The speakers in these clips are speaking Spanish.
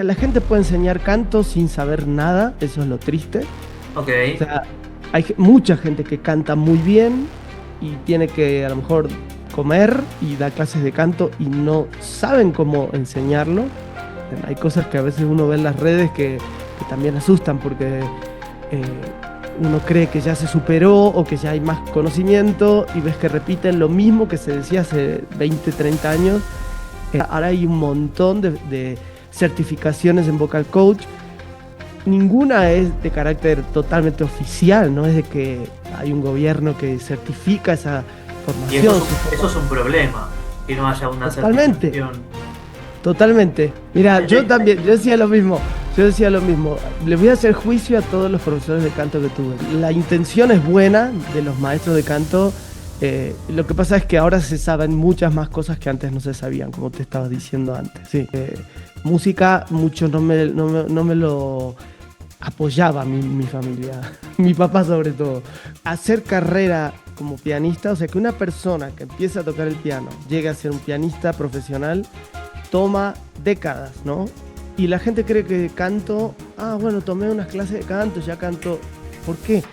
La gente puede enseñar canto sin saber nada, eso es lo triste. Ok. O sea, hay mucha gente que canta muy bien y tiene que a lo mejor comer y dar clases de canto y no saben cómo enseñarlo. Hay cosas que a veces uno ve en las redes que también asustan porque eh, uno cree que ya se superó o que ya hay más conocimiento y ves que repiten lo mismo que se decía hace 20, 30 años. Ahora hay un montón de certificaciones en vocal coach. Ninguna es de carácter totalmente oficial, no es de que hay un gobierno que certifica esa Y eso formación. eso es un problema, que no haya una Totalmente, certificación. totalmente. Mira, De- yo de- también, yo decía lo mismo, yo decía lo mismo. Le voy a hacer juicio a todos los profesores de canto que tuve. La intención es buena de los maestros de canto. Lo que pasa es que ahora se saben muchas más cosas que antes no se sabían, como te estaba diciendo antes. Sí. Música, muchos no me lo apoyaba mi familia, mi papá sobre todo. Hacer carrera como pianista, o sea, que una persona que empieza a tocar el piano llegue a ser un pianista profesional, toma décadas, ¿no? Y la gente cree que canto, bueno, tomé unas clases de canto, ya canto. ¿Por qué?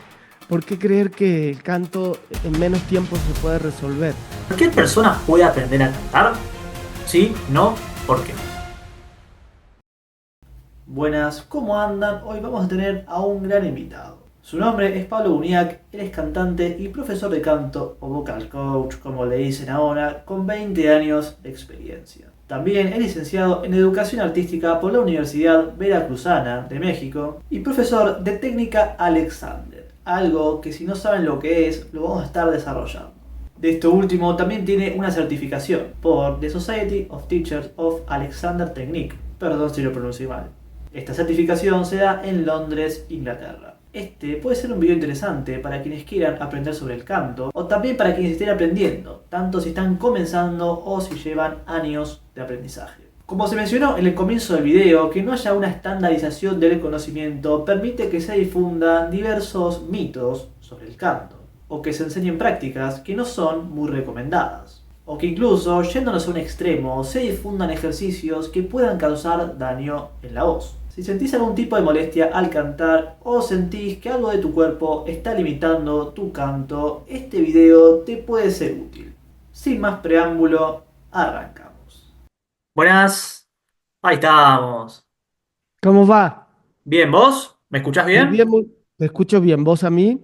¿Por qué creer que el canto en menos tiempo se puede resolver? ¿Cualquier persona puede aprender a cantar? ¿Sí? ¿No? ¿Por qué? Buenas, ¿cómo andan? Hoy vamos a tener a un gran invitado. Su nombre es Pablo Buniac, él es cantante y profesor de canto o vocal coach, como le dicen ahora, con 20 años de experiencia. También es licenciado en Educación Artística por la Universidad Veracruzana de México y profesor de técnica Alexander, algo que si no saben lo que es, lo vamos a estar desarrollando. De esto último también tiene una certificación por The Society of Teachers of Alexander Technique, perdón si lo pronuncié mal. Esta certificación se da en Londres, Inglaterra. Este puede ser un video interesante para quienes quieran aprender sobre el canto o también para quienes estén aprendiendo, tanto si están comenzando o si llevan años de aprendizaje. Como se mencionó en el comienzo del video, que no haya una estandarización del conocimiento permite que se difundan diversos mitos sobre el canto, o que se enseñen prácticas que no son muy recomendadas, o que incluso, yéndonos a un extremo, se difundan ejercicios que puedan causar daño en la voz. Si sentís algún tipo de molestia al cantar o sentís que algo de tu cuerpo está limitando tu canto, este video te puede ser útil. Sin más preámbulo, arrancamos. Buenas, ahí estamos. ¿Cómo va? Bien, ¿vos? ¿Me escuchás Muy bien? bien, te escucho bien. ¿Vos a mí?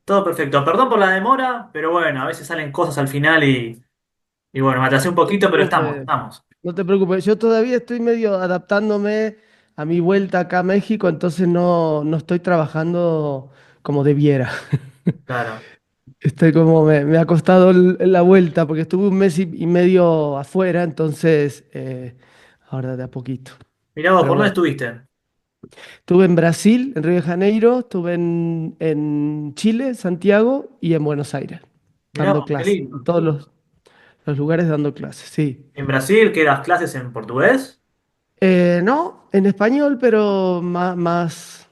Todo perfecto. Perdón por la demora, pero bueno, a veces salen cosas al final y bueno, me atrasé un No te poquito, pero estamos, preocupes, estamos. no te preocupes. Yo todavía estoy medio adaptándome a mi vuelta acá a México, entonces no estoy trabajando como debiera. Claro. Estoy como, me ha costado la vuelta porque estuve un mes y medio afuera, entonces ahora de a poquito. Mirá vos, Pero ¿por dónde bueno, estuviste? estuve en Brasil, en Río de Janeiro, estuve en Chile, Santiago y en Buenos Aires, Mirá dando vos, qué clases, en lindo. todos los lugares dando clases, sí. ¿En Brasil qué das clases en portugués? No, en español, pero más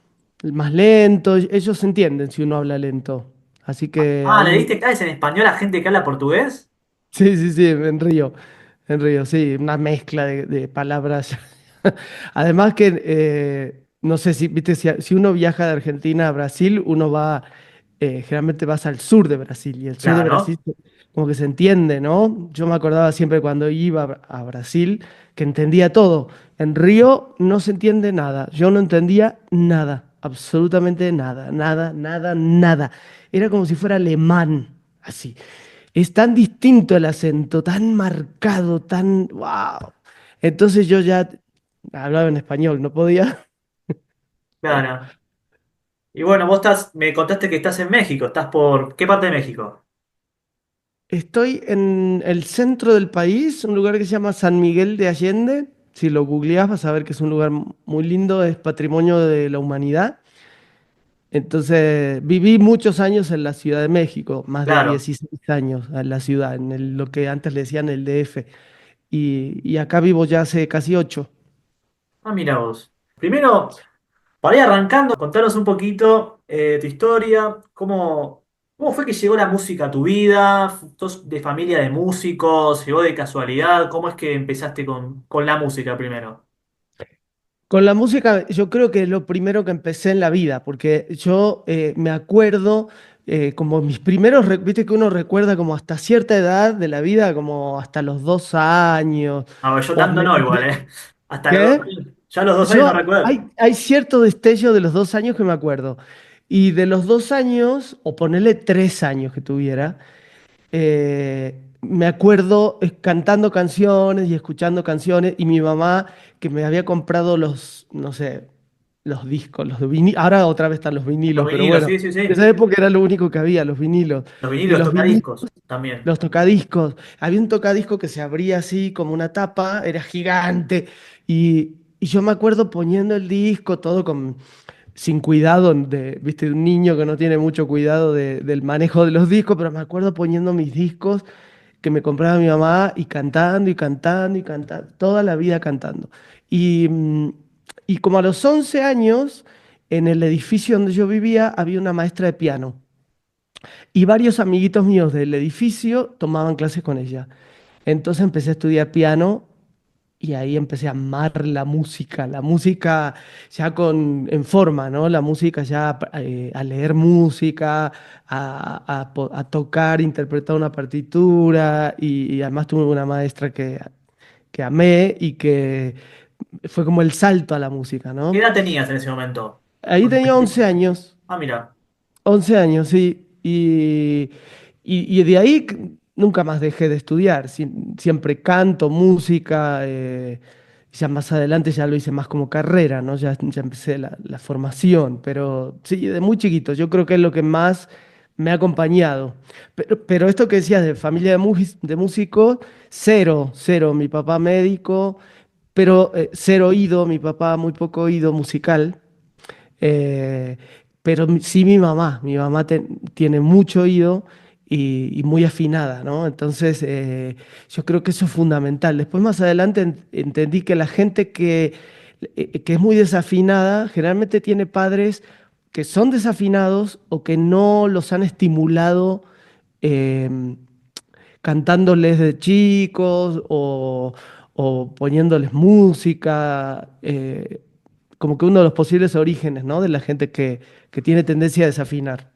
lento. Ellos se entienden si uno habla lento. Así que Ah, ¿le ahí, diste clases en español a gente que habla portugués? sí, sí, sí, en Río, sí, una mezcla de palabras. Además que, no sé si, viste, si uno viaja de Argentina a Brasil, uno va, generalmente vas al sur de Brasil y el sur de Brasil Claro. como que se entiende, ¿no? Yo me acordaba siempre cuando iba a Brasil que entendía todo. En Río no se entiende nada, yo no entendía nada, absolutamente nada, nada, nada, nada. Era como si fuera alemán, así. Es tan distinto el acento, tan marcado, tan... ¡Wow! Entonces yo ya hablaba en español, no podía. Claro. Y bueno, vos estás, me contaste que estás en México, ¿estás por qué parte de México? Estoy en el centro del país, un lugar que se llama San Miguel de Allende. Si lo googleás vas a ver que es un lugar muy lindo, es patrimonio de la humanidad. Entonces viví muchos años en la Ciudad de México, más de Claro. 16 años en la ciudad, lo que antes le decían el DF. Y acá vivo ya hace casi 8. Ah, mira vos. Primero, para ir arrancando, contanos un poquito tu historia, cómo fue que llegó la música a tu vida, sos de familia de músicos, llegó de casualidad, cómo es que empezaste con la música primero. Con la música, yo creo que es lo primero que empecé en la vida, porque yo me acuerdo como mis primeros, viste que uno recuerda como hasta cierta edad de la vida, como hasta los 2 años, A ver, yo o tanto no igual, ¿eh? Hasta los 2 ¿qué? años. Ya a los 2 años no Yo, recuerdo. hay cierto destello de los 2 años que me acuerdo, y de los 2 años, o ponerle 3 años que tuviera, me acuerdo cantando canciones y escuchando canciones y mi mamá que me había comprado los, no sé, los discos, los de vinilo. Ahora otra vez están los Los vinilos, pero vinilos, bueno, sí, sí, en sí. esa época era lo único que había, los vinilos. Los Y vinilos, los vinilos, tocadiscos también. los tocadiscos. Había un tocadisco que se abría así como una tapa, era gigante. Y yo me acuerdo poniendo el disco todo con sin cuidado, viste, un niño que no tiene mucho cuidado del manejo de los discos, pero me acuerdo poniendo mis discos que me compraba mi mamá y cantando y cantando y cantando, toda la vida cantando. Y, y como a los 11 años, en el edificio donde yo vivía, había una maestra de piano y varios amiguitos míos del edificio tomaban clases con ella. Entonces empecé a estudiar piano y ahí empecé a amar la música ya en forma, ¿no? La música ya a leer música, a tocar, interpretar una partitura y además tuve una maestra que amé y que fue como el salto a la música, ¿Qué ¿no? edad tenías en ese momento? Ahí tenía 11 años. Ah, mira. 11 años, sí. Y de ahí nunca más dejé de estudiar. Siempre canto, música. Ya más adelante ya lo hice más como carrera, ¿no? Ya empecé la formación. Pero sí, de muy chiquito. Yo creo que es lo que más me ha acompañado. Pero esto que decías de familia de músicos, cero, cero. Mi papá médico, pero cero oído. Mi papá muy poco oído musical. Eh, pero sí mi mamá tiene mucho oído y muy afinada, ¿no? Entonces, yo creo que eso es fundamental. Después, más adelante, entendí que la gente que es muy desafinada generalmente tiene padres que son desafinados o que no los han estimulado eh, cantándoles de chicos o poniéndoles música, como que uno de los posibles orígenes, ¿no? De la gente que tiene tendencia a desafinar.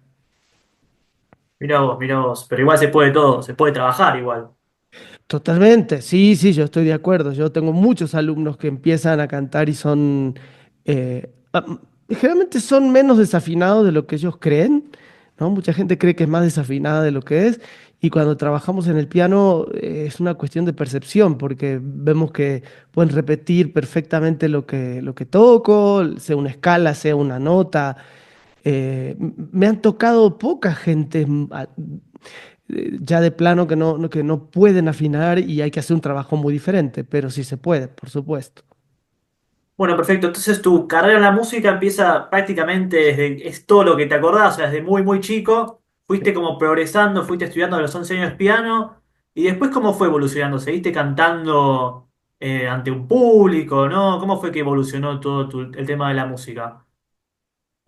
Mira vos. Pero igual se puede todo, se puede trabajar igual. Totalmente, sí, sí, yo estoy de acuerdo. Yo tengo muchos alumnos que empiezan a cantar y son, generalmente son menos desafinados de lo que ellos creen, ¿no? Mucha gente cree que es más desafinada de lo que es y cuando trabajamos en el piano es una cuestión de percepción porque vemos que pueden repetir perfectamente lo que toco, sea una escala, sea una nota. Me han tocado poca gente ya de plano que no pueden afinar y hay que hacer un trabajo muy diferente, pero sí se puede, por supuesto. Bueno, perfecto. Entonces tu carrera en la música empieza prácticamente desde, es todo lo que te acordás, o sea, desde muy, muy chico. Fuiste como progresando, fuiste estudiando a los 11 años piano. Y después, ¿cómo fue evolucionando? ¿Seguiste cantando ante un público, no? ¿Cómo fue que evolucionó todo el tema de la música?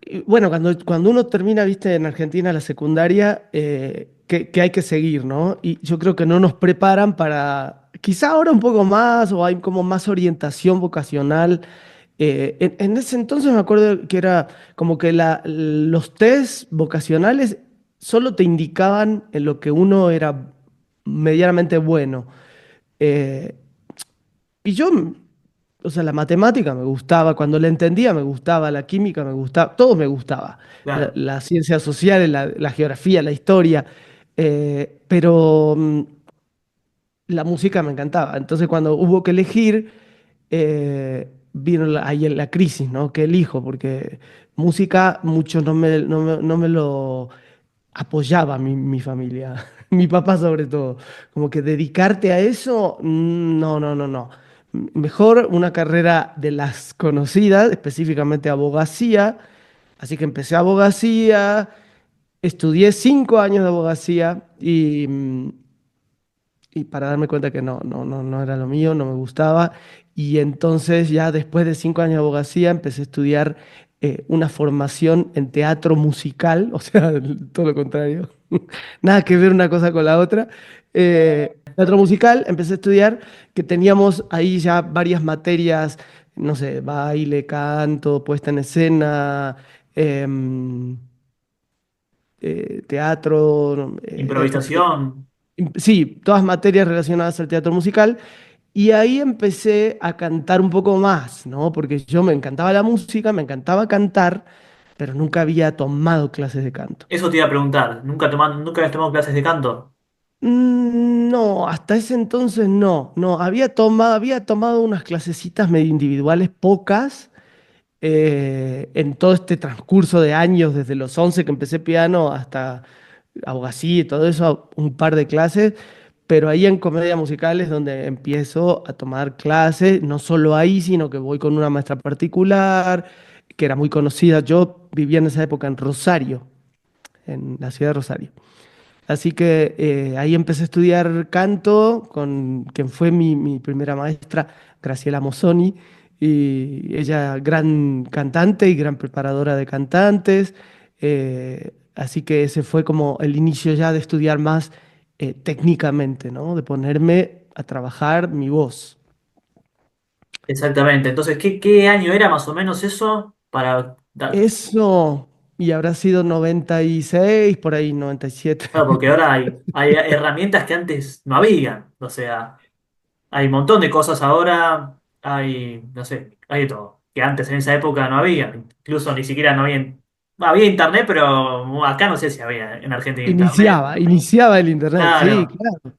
Y bueno, cuando uno termina, viste, en Argentina la secundaria, que hay que seguir, ¿no? Y yo creo que no nos preparan para, quizá ahora un poco más, o hay como más orientación vocacional. En ese entonces me acuerdo que era como que los test vocacionales solo te indicaban en lo que uno era medianamente bueno. Eh, y yo, o sea, la matemática me gustaba, cuando la entendía me gustaba, la química me gustaba, todo me gustaba. Claro. Las ciencias sociales, la geografía, la historia, pero la música me encantaba. Entonces cuando hubo que elegir, vino ahí la crisis, ¿no? ¿Qué elijo? Porque música muchos no me lo apoyaba mi familia, mi papá sobre todo. Como que dedicarte a eso, no, no, no, no. Mejor una carrera de las conocidas, específicamente abogacía. Así que empecé abogacía, estudié 5 años de abogacía y para darme cuenta que no, no, no, no era lo mío, no me gustaba. Y entonces ya después de 5 años de abogacía empecé a estudiar una formación en teatro musical, o sea, todo lo contrario, nada que ver una cosa con la otra. Teatro musical, empecé a estudiar, que teníamos ahí ya varias materias, no sé, baile, canto, puesta en escena, em, teatro, ¿no? Improvisación. Sí, todas materias relacionadas al teatro musical. Y ahí empecé a cantar un poco más, ¿no? Porque yo me encantaba la música, me encantaba cantar, pero nunca había tomado clases de canto. Eso te iba a preguntar. ¿Nunca habías tomado clases de canto? No, hasta ese entonces no, había tomado unas clasecitas medio individuales, pocas, en todo este transcurso de años, desde los 11 que empecé piano hasta abogacía y todo eso, un par de clases, pero ahí en comedia musical es donde empiezo a tomar clases, no solo ahí, sino que voy con una maestra particular, que era muy conocida. Yo vivía en esa época en Rosario, en la ciudad de Rosario. Así que ahí empecé a estudiar canto con quien fue mi primera maestra, Graciela Mozzoni, y ella gran cantante y gran preparadora de cantantes. Así que ese fue como el inicio ya de estudiar más técnicamente, ¿no? De ponerme a trabajar mi voz. Exactamente. Entonces, ¿qué año era más o menos eso? Para dar. Eso, y habrá sido 96 por ahí 97. Claro, porque ahora hay herramientas que antes no había. O sea, hay un montón de cosas ahora. No sé, hay de todo. Que antes en esa época no había. Incluso ni siquiera no había. Había internet, pero acá no sé si había en Argentina internet. Iniciaba el internet, sí, Claro. claro.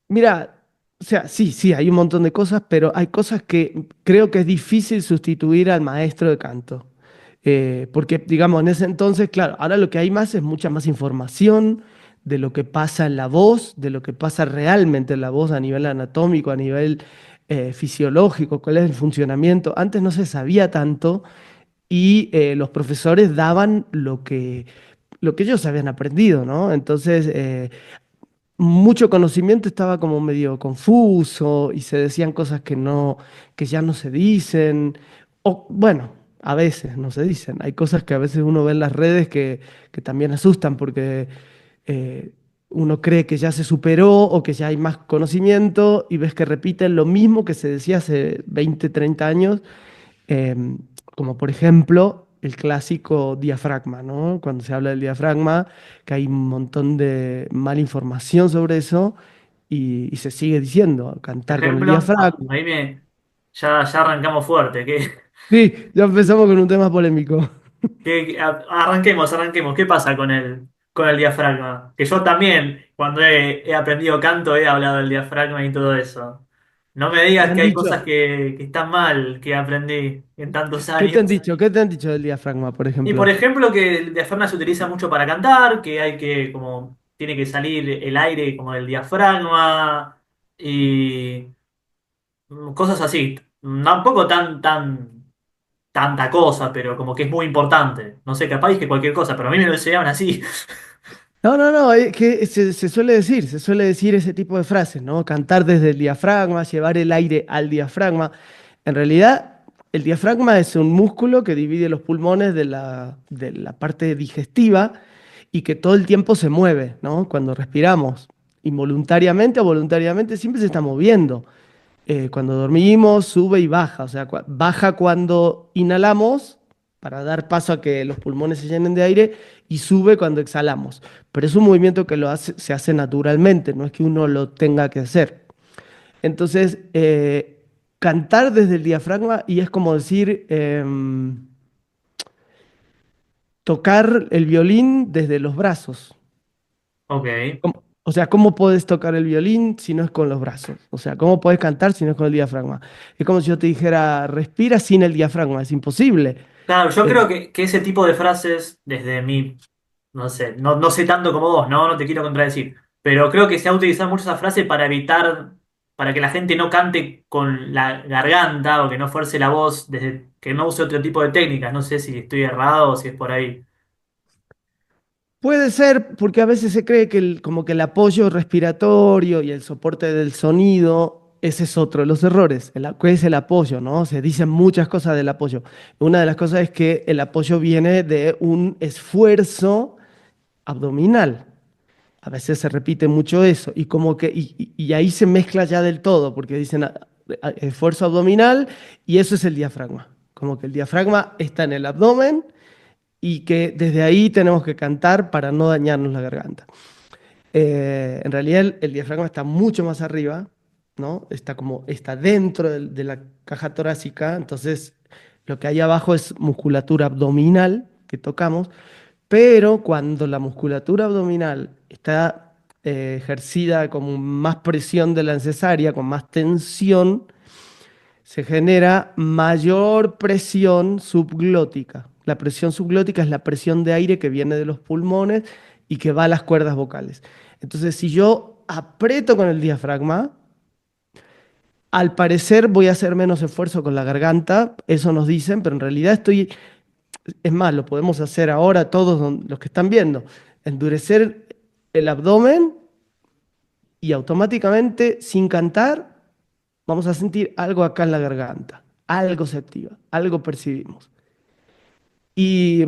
Mira, o sea, sí, hay un montón de cosas, pero hay cosas que creo que es difícil sustituir al maestro de canto. Porque, digamos, en ese entonces, claro, ahora lo que hay más es mucha más información de lo que pasa en la voz, de lo que pasa realmente en la voz a nivel anatómico, a nivel fisiológico, cuál es el funcionamiento. Antes no se sabía tanto y los profesores daban lo que ellos habían aprendido, ¿no? Entonces, mucho conocimiento estaba como medio confuso y se decían cosas que no, que ya no se dicen. O bueno, a veces no se dicen. Hay cosas que a veces uno ve en las redes que también asustan porque eh, uno cree que ya se superó o que ya hay más conocimiento y ves que repiten lo mismo que se decía hace 20 30 años, como por ejemplo el clásico diafragma, ¿no? Cuando se habla del diafragma, que hay un montón de mala información sobre eso y se sigue diciendo, Por cantar con el ejemplo, diafragma. ya arrancamos fuerte. Sí, ya empezamos con un tema polémico. Arranquemos. ¿Qué pasa con el diafragma? Que yo también, cuando he aprendido canto, he hablado del diafragma y todo eso. No me ¿Qué digas han que hay cosas dicho? que están mal, que aprendí en tantos ¿Qué te han años. dicho? ¿Qué te han dicho del diafragma, por Y por ejemplo? ejemplo, que el diafragma se utiliza mucho para cantar, tiene que salir el aire como del diafragma y cosas así. Tampoco tanta cosa, pero como que es muy importante. No sé, capaz que cualquier cosa, pero a mí me lo enseñaban así. No, es que se suele decir ese tipo de frases, ¿no? Cantar desde el diafragma, llevar el aire al diafragma. En realidad, el diafragma es un músculo que divide los pulmones de la parte digestiva y que todo el tiempo se mueve, ¿no? Cuando respiramos, involuntariamente o voluntariamente, siempre se está moviendo. Cuando dormimos, sube y baja. O sea, baja cuando inhalamos para dar paso a que los pulmones se llenen de aire y sube cuando exhalamos. Pero es un movimiento que se hace naturalmente, no es que uno lo tenga que hacer. Entonces, cantar desde el diafragma y es como decir, tocar el violín desde los brazos. Ok. O sea, ¿cómo puedes tocar el violín si no es con los brazos? O sea, ¿cómo puedes cantar si no es con el diafragma? Es como si yo te dijera, respira sin el diafragma, es imposible. Claro, yo Eh, creo que ese tipo de frases, desde mi, no sé, no sé tanto como vos, ¿no? No te quiero contradecir, pero creo que se ha utilizado mucho esa frase para que la gente no cante con la garganta o que no fuerce la voz, desde que no use otro tipo de técnicas. No sé si estoy errado o si es por ahí. Puede ser porque a veces se cree que como que el apoyo respiratorio y el soporte del sonido, ese es otro de los errores. ¿Qué es el apoyo, no? Se dicen muchas cosas del apoyo. Una de las cosas es que el apoyo viene de un esfuerzo abdominal. A veces se repite mucho eso y como que y ahí se mezcla ya del todo porque dicen, esfuerzo abdominal y eso es el diafragma. Como que el diafragma está en el abdomen y que desde ahí tenemos que cantar para no dañarnos la garganta. En realidad el diafragma está mucho más arriba, ¿no? Está dentro de la caja torácica, entonces lo que hay abajo es musculatura abdominal que tocamos, pero cuando la musculatura abdominal está ejercida con más presión de la necesaria, con más tensión, se genera mayor presión subglótica. La presión subglótica es la presión de aire que viene de los pulmones y que va a las cuerdas vocales. Entonces, si yo aprieto con el diafragma, al parecer voy a hacer menos esfuerzo con la garganta, eso nos dicen, pero en realidad es más, lo podemos hacer ahora todos los que están viendo, endurecer el abdomen y automáticamente, sin cantar, vamos a sentir algo acá en la garganta, algo se activa, algo percibimos. Y,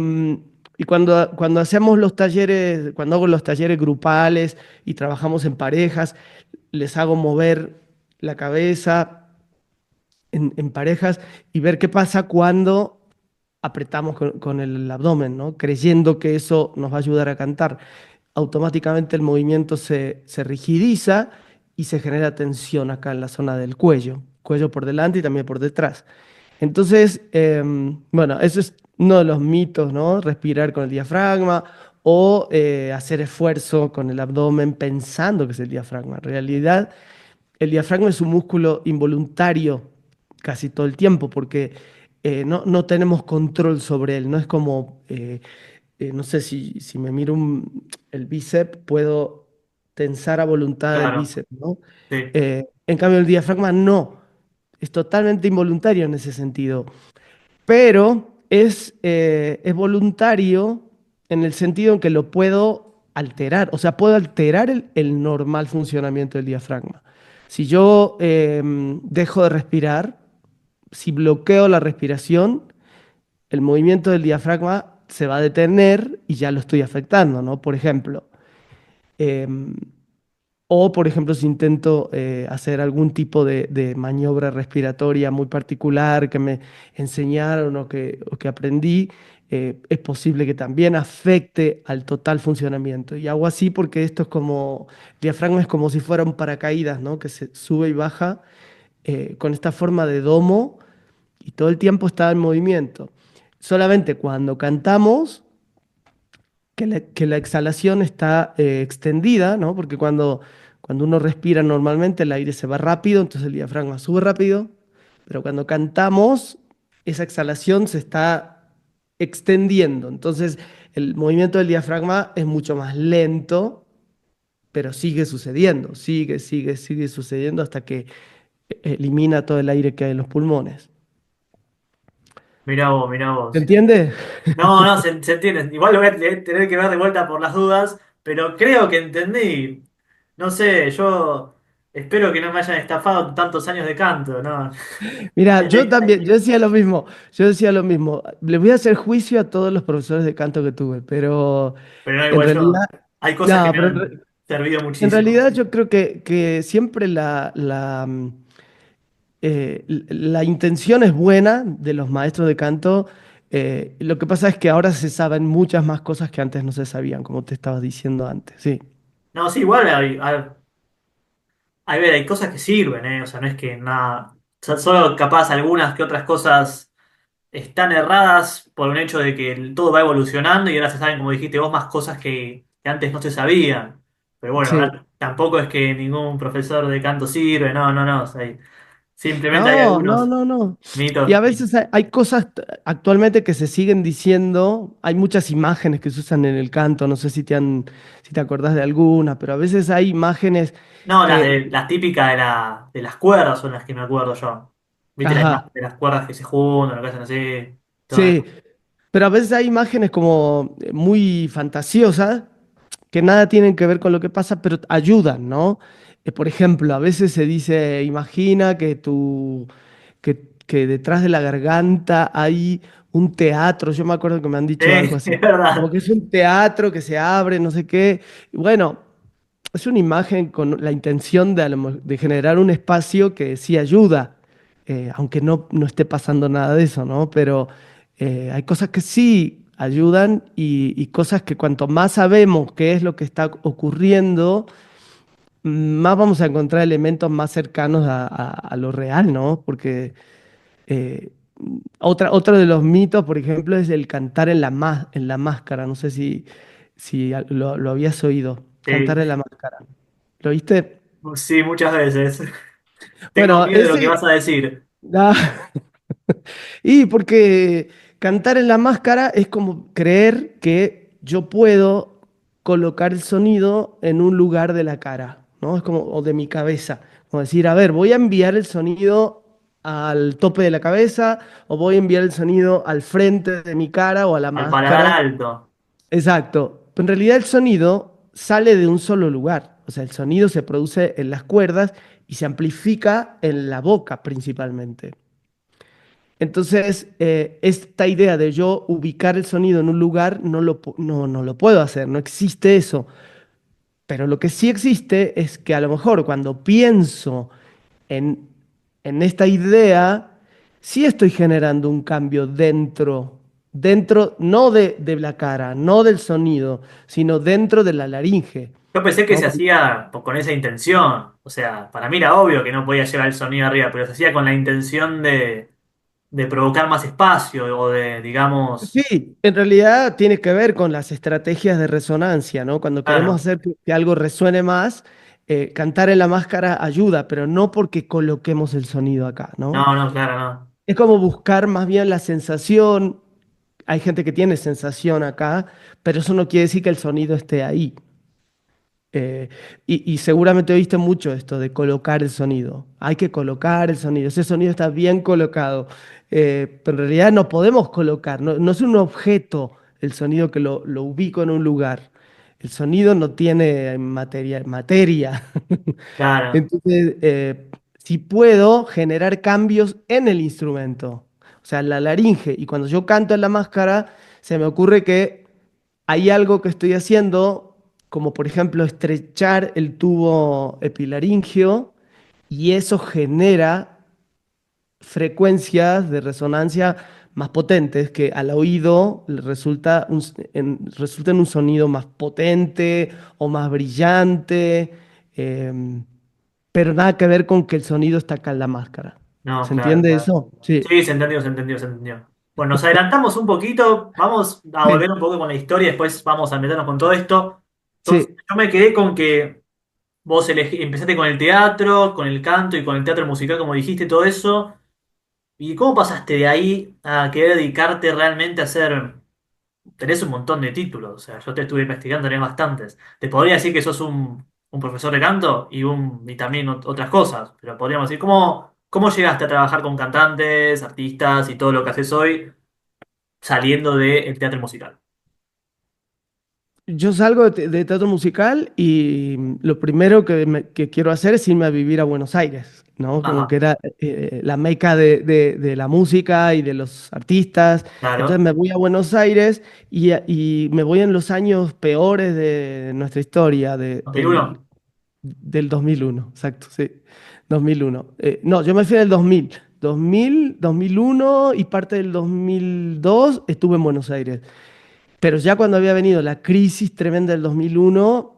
y cuando hacemos los talleres, cuando hago los talleres grupales y trabajamos en parejas, les hago mover la cabeza en parejas y ver qué pasa cuando apretamos con el abdomen, ¿no? Creyendo que eso nos va a ayudar a cantar. Automáticamente el movimiento se rigidiza y se genera tensión acá en la zona del cuello, cuello por delante y también por detrás. Entonces, bueno, eso es uno de los mitos, ¿no? Respirar con el diafragma o hacer esfuerzo con el abdomen pensando que es el diafragma. En realidad, el diafragma es un músculo involuntario casi todo el tiempo porque no tenemos control sobre él. No es como, no sé si me miro el bíceps, puedo tensar a voluntad el Claro, bíceps, ¿no? sí. En cambio, el diafragma no. Es totalmente involuntario en ese sentido, pero es voluntario en el sentido en que lo puedo alterar, o sea, puedo alterar el normal funcionamiento del diafragma. Si yo dejo de respirar, si bloqueo la respiración, el movimiento del diafragma se va a detener y ya lo estoy afectando, ¿no? Por ejemplo, em, o, por ejemplo, si intento hacer algún tipo de maniobra respiratoria muy particular que me enseñaron o que aprendí, es posible que también afecte al total funcionamiento. Y hago así porque esto es como, el diafragma es como si fuera un paracaídas, ¿no? Que se sube y baja con esta forma de domo y todo el tiempo está en movimiento. Solamente cuando cantamos que la exhalación está extendida, ¿no? Porque cuando uno respira normalmente el aire se va rápido, entonces el diafragma sube rápido, pero cuando cantamos esa exhalación se está extendiendo, entonces el movimiento del diafragma es mucho más lento, pero sigue sucediendo, sigue sucediendo hasta que elimina todo el aire que hay en los pulmones. Mirá vos, mirá ¿Se vos. entiende? No, no, se entiende. Igual lo voy a tener que ver de vuelta por las dudas, pero creo que entendí. No sé, yo espero que no me hayan estafado tantos años de canto, ¿no? Mira, yo también, yo decía lo mismo. Le voy a hacer juicio a todos los profesores de canto que tuve, pero Pero no, en igual yo. realidad, Hay cosas que no, me pero han servido en muchísimo. realidad yo creo que siempre la intención es buena de los maestros de canto. Lo que pasa es que ahora se saben muchas más cosas que antes no se sabían, como te estaba diciendo antes, sí. No, sí, igual hay cosas que sirven, ¿eh? O sea, no es que nada. Solo capaz algunas que otras cosas están erradas por un hecho de que todo va evolucionando y ahora se saben, como dijiste vos, más cosas que antes no se sabían. Pero bueno, Sí. tampoco es que ningún profesor de canto sirve, no, no, no. O sea, simplemente hay No, no, algunos no, no. Y mitos. a veces hay cosas actualmente que se siguen diciendo, hay muchas imágenes que se usan en el canto, no sé si te acordás de alguna, pero a veces hay imágenes No, que, las típicas de las cuerdas son las que me acuerdo yo. ¿Viste las ajá, imágenes de las cuerdas que se juntan, lo que hacen así? Todo sí, eso. pero a veces hay imágenes como muy fantasiosas que nada tienen que ver con lo que pasa, pero ayudan, ¿no? Por ejemplo, a veces se dice, imagina que detrás de la garganta hay un teatro. Yo me acuerdo que me han Sí, dicho algo así, es como verdad. que es un teatro que se abre, no sé qué. Y bueno, es una imagen con la intención de, de generar un espacio que sí ayuda, aunque no esté pasando nada de eso, ¿no? Pero hay cosas que sí ayudan y cosas que cuanto más sabemos qué es lo que está ocurriendo, más vamos a encontrar elementos más cercanos a lo real, ¿no? Porque eh, otro de los mitos, por ejemplo, es el cantar en en la máscara. No sé si lo habías oído, cantar Sí, en la máscara. ¿Lo viste? sí, muchas veces. Tengo Bueno, miedo de lo que ese... vas a decir. ah, y porque cantar en la máscara es como creer que yo puedo colocar el sonido en un lugar de la cara, ¿no? Es como, o de mi cabeza. Como decir, a ver, voy a enviar el sonido al tope de la cabeza o voy a enviar el sonido al frente de mi cara o a la Al paladar máscara. alto. Exacto. Pero en realidad el sonido sale de un solo lugar. O sea, el sonido se produce en las cuerdas y se amplifica en la boca principalmente. Entonces, esta idea de yo ubicar el sonido en un lugar no lo puedo hacer, no existe eso. Pero lo que sí existe es que a lo mejor cuando pienso en, en esta idea, sí estoy generando un cambio dentro no de la cara, no del sonido, sino dentro de la laringe, Yo pensé que ¿no? se hacía con esa intención. O sea, para mí era obvio que no podía llevar el sonido arriba, pero se hacía con la intención de provocar más espacio o de, digamos, Sí, en realidad tiene que ver con las estrategias de resonancia, ¿no? Cuando queremos claro. hacer que algo resuene más, cantar en la máscara ayuda, pero no porque coloquemos el sonido acá, ¿no? No, no, claro, no. Es como buscar más bien la sensación. Hay gente que tiene sensación acá, pero eso no quiere decir que el sonido esté ahí. Eh, y seguramente oíste mucho esto de colocar el sonido. Hay que colocar el sonido. Ese sonido está bien colocado. Pero en realidad no podemos colocar. No es un objeto el sonido que lo ubico en un lugar. El sonido no tiene materia. Claro. Entonces, si puedo generar cambios en el instrumento, o sea, la laringe, y cuando yo canto en la máscara, se me ocurre que hay algo que estoy haciendo, como por ejemplo estrechar el tubo epilaringio, y eso genera frecuencias de resonancia más potentes que al oído le resulta en un sonido más potente o más brillante, em, pero nada que ver con que el sonido está acá en la máscara. No, ¿Se claro, entiende claro. eso? Sí. Sí, se entendió, se entendió, se entendió. Bueno, nos adelantamos un poquito, vamos a Sí, volver un poco con la historia, después vamos a meternos con todo esto. Entonces, sí. yo me quedé con que vos empezaste con el teatro, con el canto y con el teatro musical, como dijiste, todo eso. ¿Y cómo pasaste de ahí a querer dedicarte realmente a hacer? Tenés un montón de títulos, o sea, yo te estuve investigando, tenés bastantes. Te podría decir que sos un profesor de canto y también otras cosas, pero podríamos decir, ¿cómo llegaste a trabajar con cantantes, artistas y todo lo que haces hoy saliendo del teatro musical? Yo salgo de teatro musical y lo primero que quiero hacer es irme a vivir a Buenos Aires, ¿no? Como que Ajá, era la meca de la música y de los artistas. Entonces claro. me voy a Buenos Aires y me voy en los años peores de nuestra historia, ¿21? del 2001, exacto, sí, 2001. No, yo me fui en el 2001 y parte del 2002 estuve en Buenos Aires. Pero ya cuando había venido la crisis tremenda del 2001, o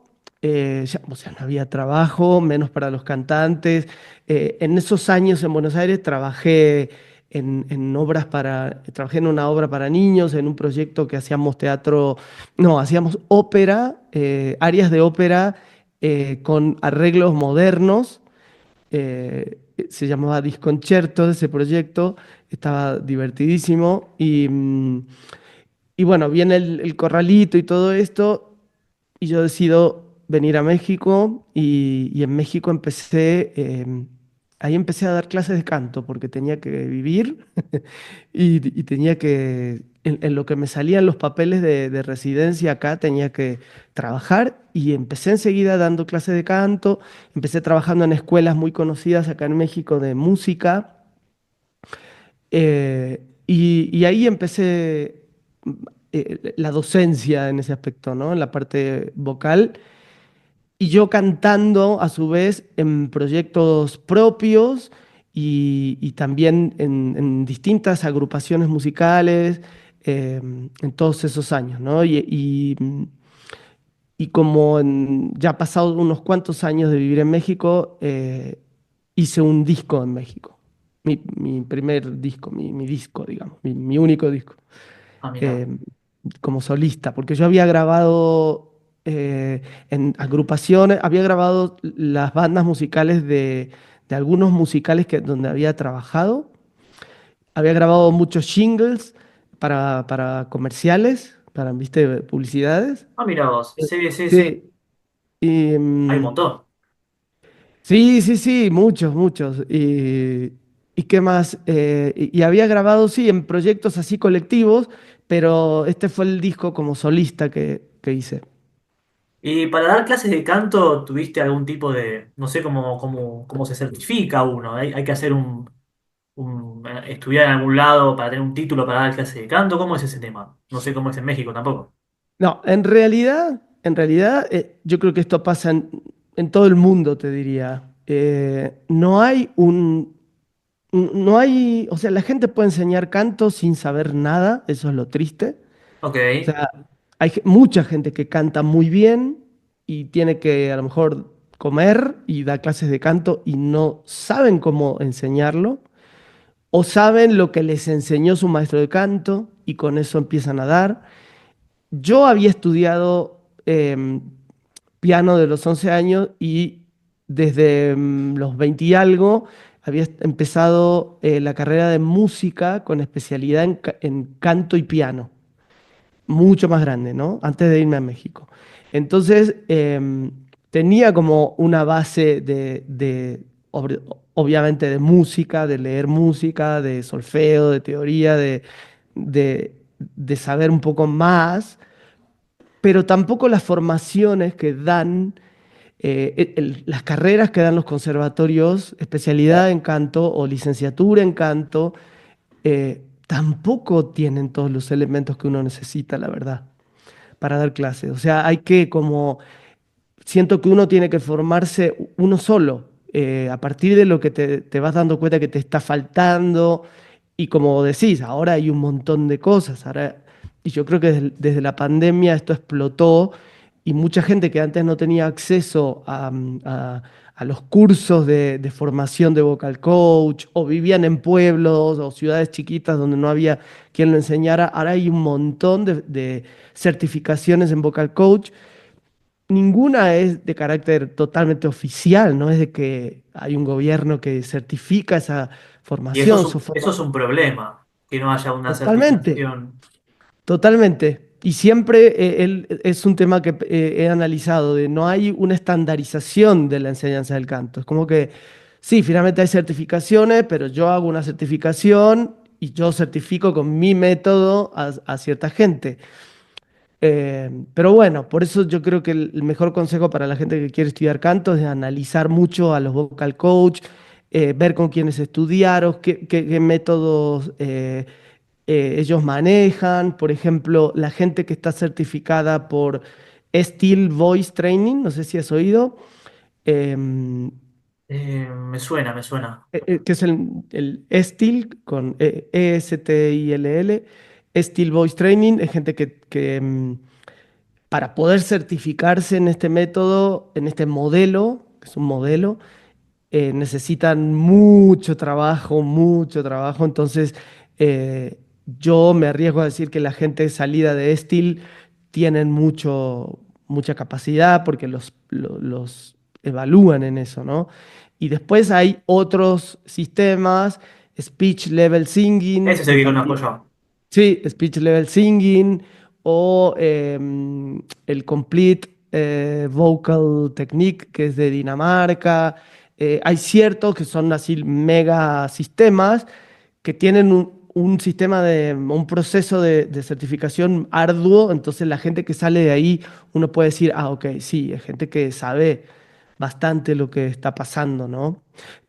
sea, no había trabajo, menos para los cantantes. En esos años en Buenos Aires trabajé trabajé en una obra para niños, en un proyecto que hacíamos teatro, no, hacíamos ópera, áreas de ópera con arreglos modernos. Se llamaba Disconcerto ese proyecto, estaba divertidísimo y bueno, viene el corralito y todo esto, y yo decido venir a México, y en México ahí empecé a dar clases de canto, porque tenía que vivir y tenía en lo que me salían los papeles de residencia acá, tenía que trabajar, y empecé enseguida dando clases de canto, empecé trabajando en escuelas muy conocidas acá en México de música. Y ahí empecé la docencia en ese aspecto, ¿no? En la parte vocal. y yo cantando a su vez en proyectos propios y también en distintas agrupaciones musicales en todos esos años, ¿no? Y como ya pasado unos cuantos años de vivir en México, hice un disco en México. Mi primer disco, mi disco, digamos, mi único disco, Ah, mira. eh, como solista, porque yo había grabado en agrupaciones, había grabado las bandas musicales de algunos musicales donde había trabajado, había grabado muchos jingles para comerciales, para, viste, publicidades. Ah, mira vos. Sí, sí, sí. Sí, y, Hay un montón. sí, sí, sí, muchos, muchos. ¿Y qué más? Y había grabado, sí, en proyectos así colectivos, pero este fue el disco como solista que hice. Y para dar clases de canto, ¿tuviste algún tipo de, no sé cómo se certifica uno? Hay que hacer estudiar en algún lado para tener un título para dar clases de canto? ¿Cómo es ese tema? No sé cómo es en México tampoco. No, en realidad, yo creo que esto pasa en todo el mundo, te diría. No hay no hay, o sea, la gente puede enseñar canto sin saber nada, eso es lo triste. Ok. O sea, hay mucha gente que canta muy bien y tiene que a lo mejor comer y dar clases de canto y no saben cómo enseñarlo o saben lo que les enseñó su maestro de canto y con eso empiezan a dar. Yo había estudiado piano de los 11 años y desde los 20 y algo había empezado la carrera de música con especialidad en canto y piano mucho más grande, ¿no? Antes de irme a México. Entonces, tenía como una base obviamente, de música, de leer música, de solfeo, de teoría, de saber un poco más, pero tampoco las formaciones que dan, las carreras que dan los conservatorios, especialidad en canto o licenciatura en canto, tampoco tienen todos los elementos que uno necesita, la verdad, para dar clases. O sea, hay que como, siento que uno tiene que formarse uno solo, a partir de lo que te vas dando cuenta que te está faltando. Y como decís, ahora hay un montón de cosas. Y yo creo que desde la pandemia esto explotó y mucha gente que antes no tenía acceso a los cursos de formación de vocal coach o vivían en pueblos o ciudades chiquitas donde no había quien lo enseñara, ahora hay un montón de certificaciones en vocal coach. Ninguna es de carácter totalmente oficial, no es de que hay un gobierno que certifica esa Y eso es formación. eso es un problema, que no haya una Totalmente, certificación. totalmente. Y siempre es un tema que he analizado, de no hay una estandarización de la enseñanza del canto. Es como que, sí, finalmente hay certificaciones, pero yo hago una certificación y yo certifico con mi método a cierta gente. Pero bueno, por eso yo creo que el mejor consejo para la gente que quiere estudiar canto es analizar mucho a los vocal coach, ver con quiénes estudiaron, qué métodos ellos manejan. Por ejemplo, la gente que está certificada por Steel Voice Training, no sé si has oído, em, Me suena, me suena. que es el Steel con Estill, Steel Voice Training, es gente que para poder certificarse en este método, en este modelo, que es un modelo, necesitan mucho trabajo. Entonces, yo me arriesgo a decir que la gente salida de Estil tienen mucha capacidad porque los evalúan en eso, ¿no? Y después hay otros sistemas, Speech Level Singing, Ese es el que que conozco también, yo. sí, Speech Level Singing, o el Complete Vocal Technique, que es de Dinamarca. Hay ciertos que son así mega sistemas que tienen un sistema un proceso de certificación arduo, entonces la gente que sale de ahí, uno puede decir, ah, ok, sí, es gente que sabe bastante lo que está pasando, ¿no?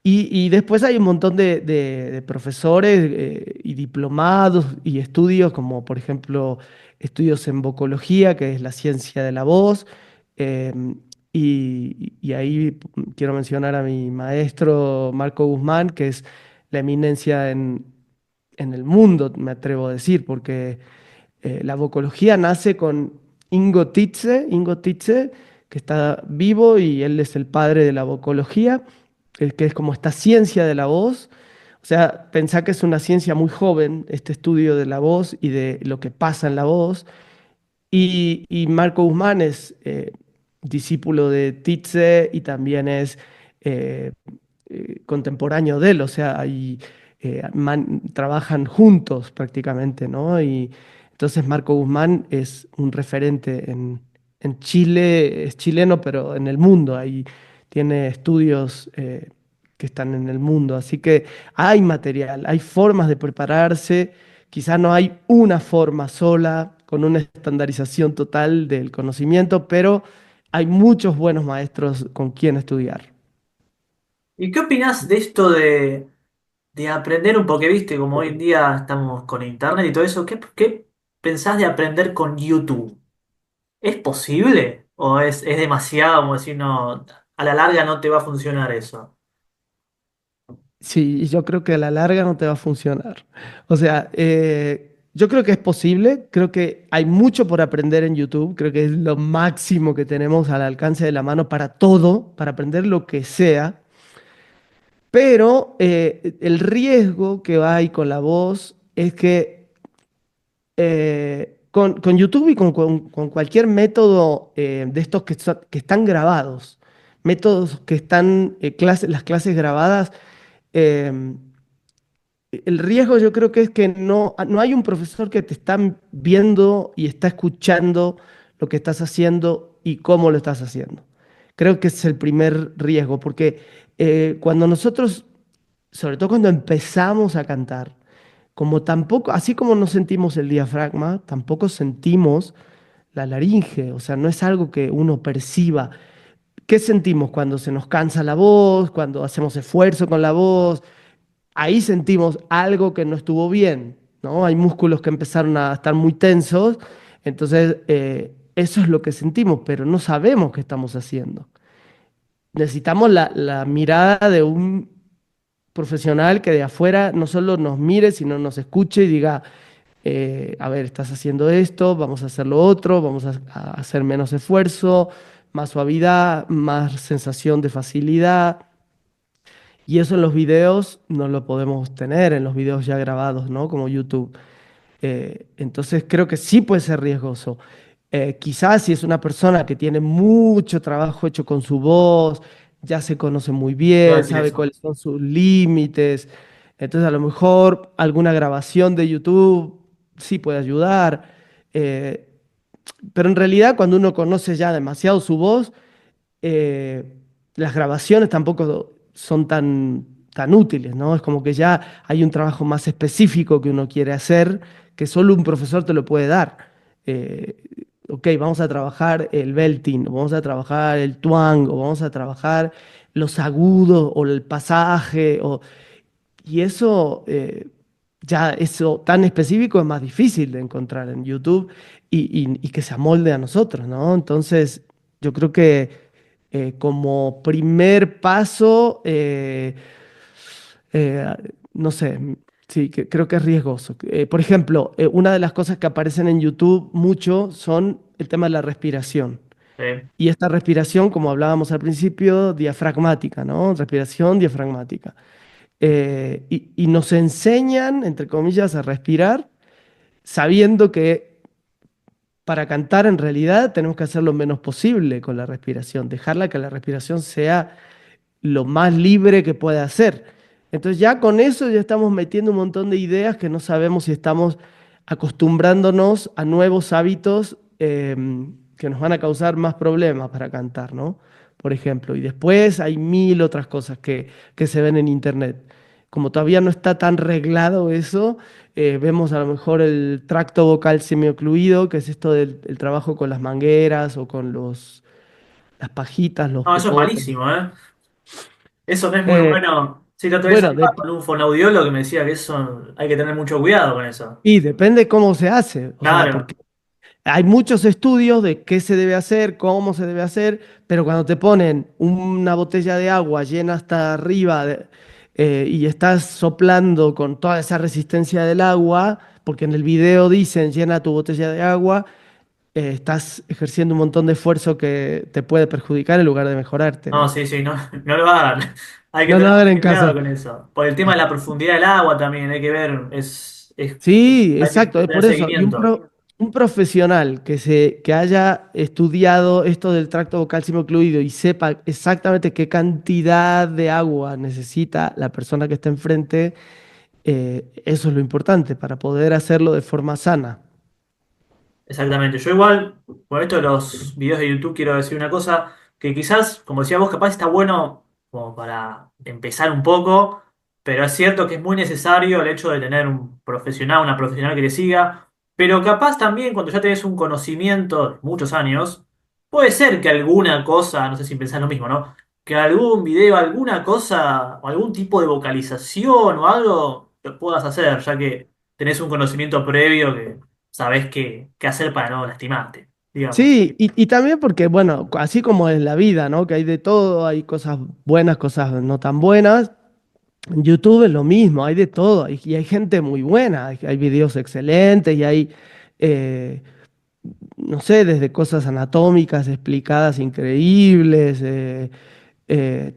Y después hay un montón de profesores y diplomados y estudios, como por ejemplo estudios en vocología, que es la ciencia de la voz, eh, Y ahí quiero mencionar a mi maestro Marco Guzmán, que es la eminencia en el mundo, me atrevo a decir, porque la vocología nace con Ingo Tietze, que está vivo y él es el padre de la vocología, el que es como esta ciencia de la voz. O sea, pensá que es una ciencia muy joven, este estudio de la voz y de lo que pasa en la voz. Y Marco Guzmán es discípulo de Tietze y también es eh, contemporáneo de él, o sea, trabajan juntos prácticamente, ¿no? Y entonces Marco Guzmán es un referente en Chile, es chileno, pero en el mundo, ahí tiene estudios que están en el mundo, así que hay material, hay formas de prepararse, quizás no hay una forma sola con una estandarización total del conocimiento, pero hay muchos buenos maestros con quien estudiar. ¿Y qué opinás de esto de aprender un poco? Que viste, como hoy en día estamos con internet y todo eso, ¿qué pensás de aprender con YouTube? ¿Es posible? ¿O es demasiado, como decir, no, a la larga no te va a funcionar eso? Sí, y yo creo que a la larga no te va a funcionar. O sea, yo creo que es posible, creo que hay mucho por aprender en YouTube, creo que es lo máximo que tenemos al alcance de la mano para todo, para aprender lo que sea, pero el riesgo que hay con la voz es que con YouTube y con cualquier método de estos que están grabados, métodos que están, las clases grabadas, eh, el riesgo yo creo que es que no hay un profesor que te está viendo y está escuchando lo que estás haciendo y cómo lo estás haciendo. Creo que es el primer riesgo, porque cuando nosotros, sobre todo cuando empezamos a cantar, como tampoco, así como no sentimos el diafragma, tampoco sentimos la laringe, o sea, no es algo que uno perciba. ¿Qué sentimos cuando se nos cansa la voz, cuando hacemos esfuerzo con la voz? Ahí sentimos algo que no estuvo bien, ¿no? Hay músculos que empezaron a estar muy tensos, entonces eso es lo que sentimos, pero no sabemos qué estamos haciendo. Necesitamos la mirada de un profesional que de afuera no solo nos mire, sino nos escuche y diga, a ver, estás haciendo esto, vamos a hacer lo otro, vamos a hacer menos esfuerzo, más suavidad, más sensación de facilidad. Y eso en los videos no lo podemos tener, en los videos ya grabados, ¿no? Como YouTube. Entonces creo que sí puede ser riesgoso. Quizás si es una persona que tiene mucho trabajo hecho con su voz, ya se conoce muy Iba a bien, decir sabe eso. cuáles son sus límites, entonces a lo mejor alguna grabación de YouTube sí puede ayudar. Eh, pero en realidad cuando uno conoce ya demasiado su voz, eh, las grabaciones tampoco son tan útiles, ¿no? Es como que ya hay un trabajo más específico que uno quiere hacer, que solo un profesor te lo puede dar. Eh, ok, vamos a trabajar el belting, o vamos a trabajar el twang, o vamos a trabajar los agudos, o el pasaje, y eso, ya eso tan específico es más difícil de encontrar en YouTube y que se amolde a nosotros, ¿no? Entonces, yo creo que como primer paso, eh, no sé, sí, creo que es riesgoso. Por ejemplo, una de las cosas que aparecen en YouTube mucho son el tema de la respiración. Sí. Y esta respiración, como hablábamos al principio, diafragmática, ¿no? Respiración diafragmática. Y nos enseñan, entre comillas, a respirar, sabiendo que para cantar en realidad tenemos que hacer lo menos posible con la respiración, dejarla que la respiración sea lo más libre que pueda hacer. Entonces ya con eso ya estamos metiendo un montón de ideas que no sabemos si estamos acostumbrándonos a nuevos hábitos que nos van a causar más problemas para cantar, ¿no? Por ejemplo, y después hay mil otras cosas que se ven en internet. Como todavía no está tan reglado eso, vemos a lo mejor el tracto vocal semiocluido, que es esto del trabajo con las mangueras o con las pajitas, los No, eso es popotes. malísimo, ¿eh? Eso no es muy Eh, bueno. Sí, la otra vez bueno, hablaba con un fonoaudiólogo que me decía que eso hay que tener mucho cuidado con eso. y depende cómo se hace, o sea, porque Claro. Hay muchos estudios de qué se debe hacer, cómo se debe hacer, pero cuando te ponen una botella de agua llena hasta arriba y estás soplando con toda esa resistencia del agua, porque en el video dicen llena tu botella de agua, estás ejerciendo un montón de esfuerzo que te puede perjudicar en lugar de mejorarte, No, ¿no? sí, sí, no, no lo hagan. Hay que No, tener no hagan mucho cuidado caso. con eso. Por el tema de la profundidad del agua también, hay que ver, Sí, hay que exacto, es tener por eso. Y seguimiento. un profesional que haya estudiado esto del tracto vocal semicluido y sepa exactamente qué cantidad de agua necesita la persona que está enfrente, eso es lo importante para poder hacerlo de forma sana. Exactamente. Yo igual, con esto de los videos de YouTube, quiero decir una cosa que quizás, como decía vos, capaz está bueno como para empezar un poco, pero es cierto que es muy necesario el hecho de tener un profesional, una profesional que te siga, pero capaz también cuando ya tenés un conocimiento de muchos años, puede ser que alguna cosa, no sé si pensás lo mismo, ¿no? Que algún video, alguna cosa, o algún tipo de vocalización o algo, lo puedas hacer, ya que tenés un conocimiento previo que sabés qué hacer para no lastimarte, digamos. Sí, y también porque, bueno, así como en la vida, ¿no? Que hay de todo, hay cosas buenas, cosas no tan buenas. En YouTube es lo mismo, hay de todo, y hay gente muy buena, hay videos excelentes y hay, eh, no sé, desde cosas anatómicas explicadas increíbles,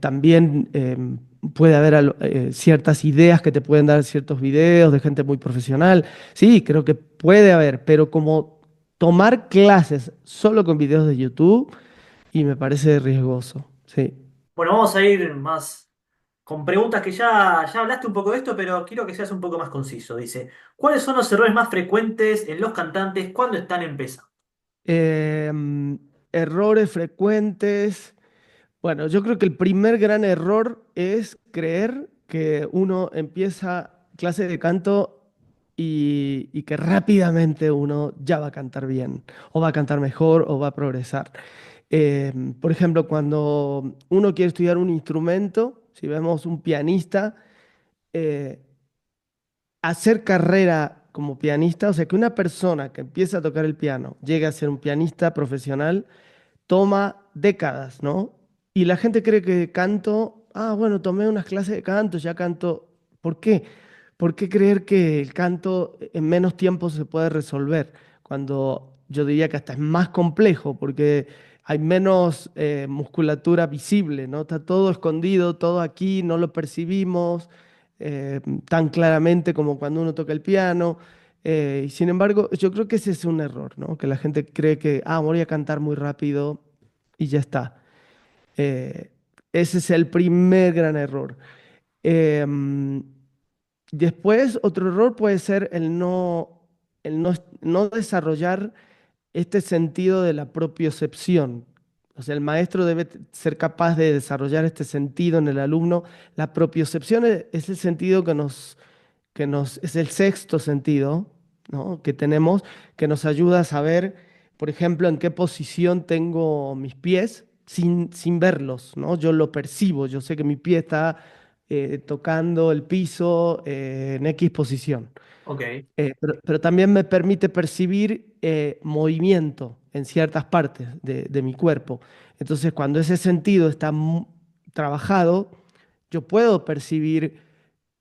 también puede haber ciertas ideas que te pueden dar ciertos videos de gente muy profesional. Sí, creo que puede haber, pero como tomar clases solo con videos de YouTube, y me parece riesgoso, sí. Bueno, vamos a ir más con preguntas que ya hablaste un poco de esto, pero quiero que seas un poco más conciso. Dice, ¿cuáles son los errores más frecuentes en los cantantes cuando están empezando? Errores frecuentes. Bueno, yo creo que el primer gran error es creer que uno empieza clase de canto y que rápidamente uno ya va a cantar bien, o va a cantar mejor, o va a progresar. Por ejemplo, cuando uno quiere estudiar un instrumento, si vemos un pianista, eh, hacer carrera como pianista, o sea, que una persona que empieza a tocar el piano llegue a ser un pianista profesional, toma décadas, ¿no? Y la gente cree que canto, bueno, tomé unas clases de canto, ya canto. ¿Por qué? ¿Por qué creer que el canto en menos tiempo se puede resolver? Cuando yo diría que hasta es más complejo, porque hay menos musculatura visible, ¿no? Está todo escondido, todo aquí, no lo percibimos tan claramente como cuando uno toca el piano. Y sin embargo, yo creo que ese es un error, ¿no? Que la gente cree que, voy a cantar muy rápido y ya está. Eh, Ese es el primer gran error. Em, Después, otro error puede ser no desarrollar este sentido de la propiocepción. O sea, el maestro debe ser capaz de desarrollar este sentido en el alumno. La propiocepción es el sentido es el sexto sentido, ¿no? Que tenemos, que nos ayuda a saber, por ejemplo, en qué posición tengo mis pies sin verlos, ¿no? Yo lo percibo, yo sé que mi pie está tocando el piso en X posición. Ok. Pero también me permite percibir movimiento en ciertas partes de mi cuerpo. Entonces, cuando ese sentido está trabajado, yo puedo percibir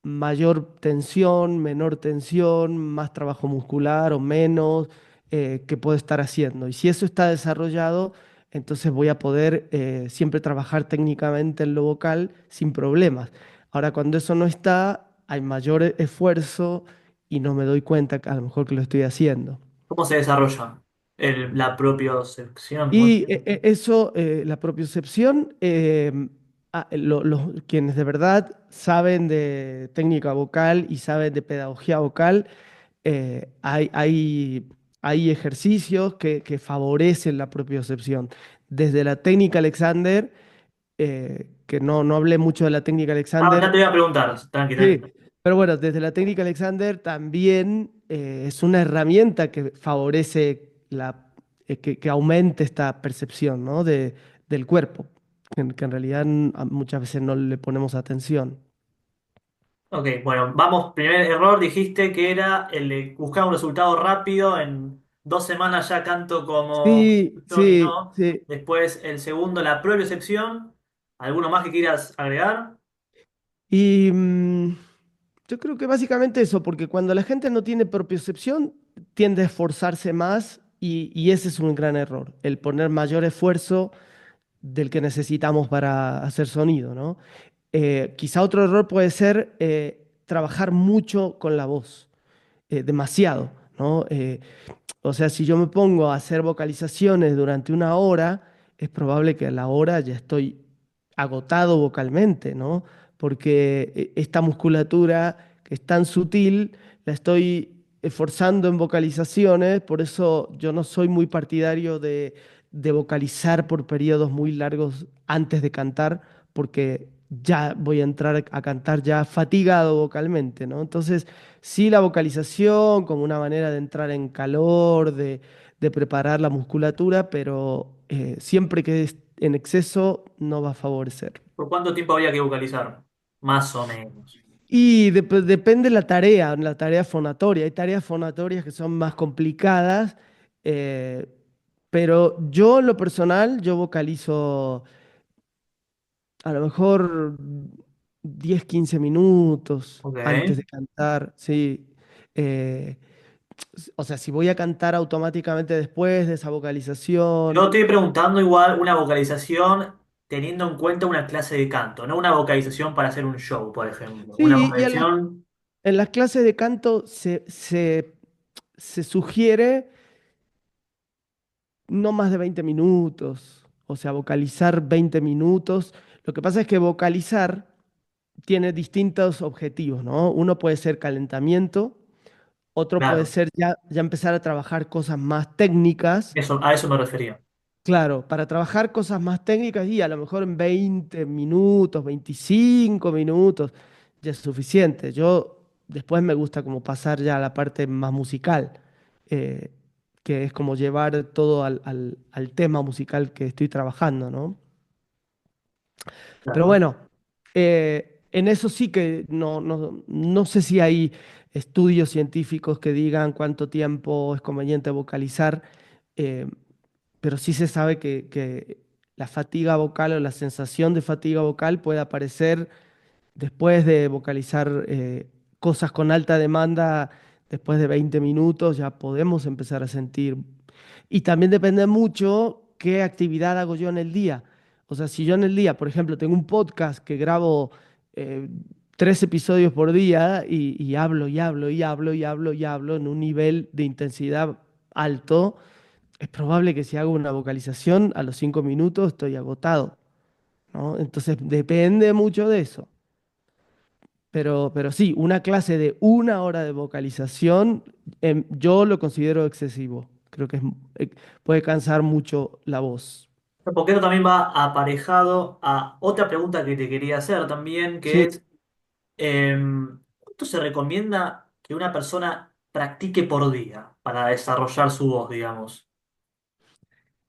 mayor tensión, menor tensión, más trabajo muscular o menos que puedo estar haciendo. Y si eso está desarrollado, entonces voy a poder siempre trabajar técnicamente en lo vocal sin problemas. Ahora, cuando eso no está, hay mayor esfuerzo y no me doy cuenta que a lo mejor que lo estoy haciendo. ¿Cómo se desarrolla la propiocepción? ¿Cómo se Y llama? eso, la propiocepción, quienes de verdad saben de técnica vocal y saben de pedagogía vocal, eh, hay, hay, hay ejercicios que favorecen la propiocepción. Desde la técnica Alexander, que no hablé mucho de la técnica Ya Alexander. te voy a preguntar, tranqui, Sí, tranqui. pero bueno, desde la técnica Alexander también es una herramienta que favorece que aumente esta percepción, ¿no? Del cuerpo, que en realidad muchas veces no le ponemos atención. Ok, bueno, vamos, primer error dijiste que era el de buscar un resultado rápido 2 semanas ya canto como Sí, Johnny, sí, ¿no? sí. Después el segundo, la excepción. ¿Alguno más que quieras agregar? Y yo creo que básicamente eso, porque cuando la gente no tiene propiocepción, tiende a esforzarse más y ese es un gran error, el poner mayor esfuerzo del que necesitamos para hacer sonido, ¿no? Quizá otro error puede ser trabajar mucho con la voz, demasiado, ¿no? O sea, si yo me pongo a hacer vocalizaciones durante una hora, es probable que a la hora ya estoy agotado vocalmente, ¿no? Porque esta musculatura que es tan sutil, la estoy esforzando en vocalizaciones, por eso yo no soy muy partidario de vocalizar por periodos muy largos antes de cantar, porque ya voy a entrar a cantar ya fatigado vocalmente, ¿no? Entonces, sí, la vocalización como una manera de entrar en calor, de preparar la musculatura, pero siempre que es en exceso no va a favorecer. ¿Por cuánto tiempo habría que vocalizar? Más o menos. Y depende la tarea fonatoria. Hay tareas fonatorias que son más complicadas, eh, pero yo en lo personal, yo vocalizo a lo mejor 10 15 minutos antes de Ok. cantar, sí. Eh, o sea, si voy a cantar automáticamente después de esa Yo vocalización. estoy preguntando igual una vocalización teniendo en cuenta una clase de canto, no una vocalización para hacer un show, por ejemplo. Una Sí, y vocalización, en las clases de canto se sugiere no más de 20 minutos, o sea, vocalizar 20 minutos. Lo que pasa es que vocalizar tiene distintos objetivos, ¿no? Uno puede ser calentamiento, otro puede claro, ser ya empezar a trabajar cosas más técnicas. a eso me refería. Claro, para trabajar cosas más técnicas y a lo mejor en 20 minutos, 25 minutos ya es suficiente. Yo después me gusta como pasar ya a la parte más musical, eh, que es como llevar todo al tema musical que estoy trabajando, ¿no? Pero Claro. bueno, en eso sí que no sé si hay estudios científicos que digan cuánto tiempo es conveniente vocalizar. eh, pero sí se sabe que la fatiga vocal o la sensación de fatiga vocal puede aparecer después de vocalizar cosas con alta demanda, después de 20 minutos ya podemos empezar a sentir. Y también depende mucho qué actividad hago yo en el día. O sea, si yo en el día, por ejemplo, tengo un podcast que grabo eh, 3 episodios por día y hablo y hablo y hablo y hablo y hablo en un nivel de intensidad alto, es probable que si hago una vocalización a los 5 minutos estoy agotado, ¿no? Entonces depende mucho de eso. Pero sí, una clase de una hora de vocalización, yo lo considero excesivo. Creo que eh, puede cansar mucho la voz. Porque esto también va aparejado a otra pregunta que te quería hacer también, que Sí, es, ¿cuánto se recomienda que una persona practique por día para desarrollar su voz, digamos?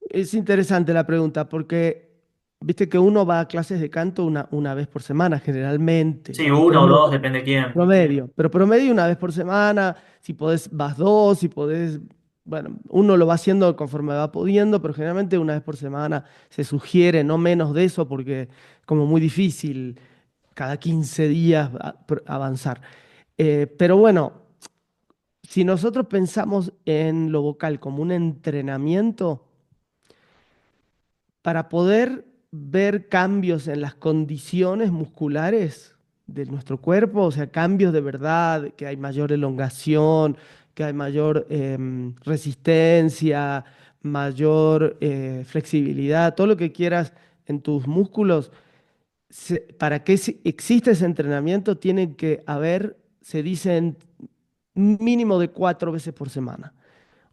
es interesante la pregunta porque viste que uno va a clases de canto una vez por semana, generalmente, Sí, en uno o promedio. dos, depende quién. Promedio, pero promedio una vez por semana, si podés vas dos, si podés, bueno, uno lo va haciendo conforme va pudiendo, pero generalmente una vez por semana se sugiere no menos de eso porque es como muy difícil cada 15 días avanzar. Pero bueno, si nosotros pensamos en lo vocal como un entrenamiento, para poder ver cambios en las condiciones musculares de nuestro cuerpo, o sea, cambios de verdad, que hay mayor elongación, que hay mayor resistencia, mayor flexibilidad, todo lo que quieras en tus músculos, para que exista ese entrenamiento, tienen que haber, se dicen, mínimo de 4 veces por semana.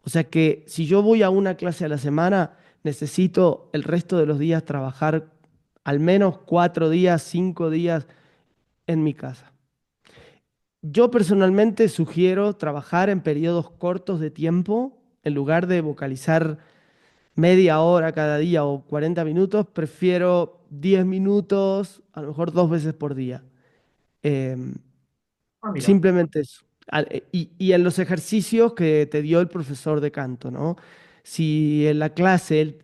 O sea que si yo voy a una clase a la semana, necesito el resto de los días trabajar al menos 4 días, 5 días en mi casa. Yo personalmente sugiero trabajar en periodos cortos de tiempo, en lugar de vocalizar media hora cada día o 40 minutos, prefiero 10 minutos, a lo mejor 2 veces por día. Em, Ah, mira. Simplemente eso. Y en los ejercicios que te dio el profesor de canto, ¿no? Si en la clase,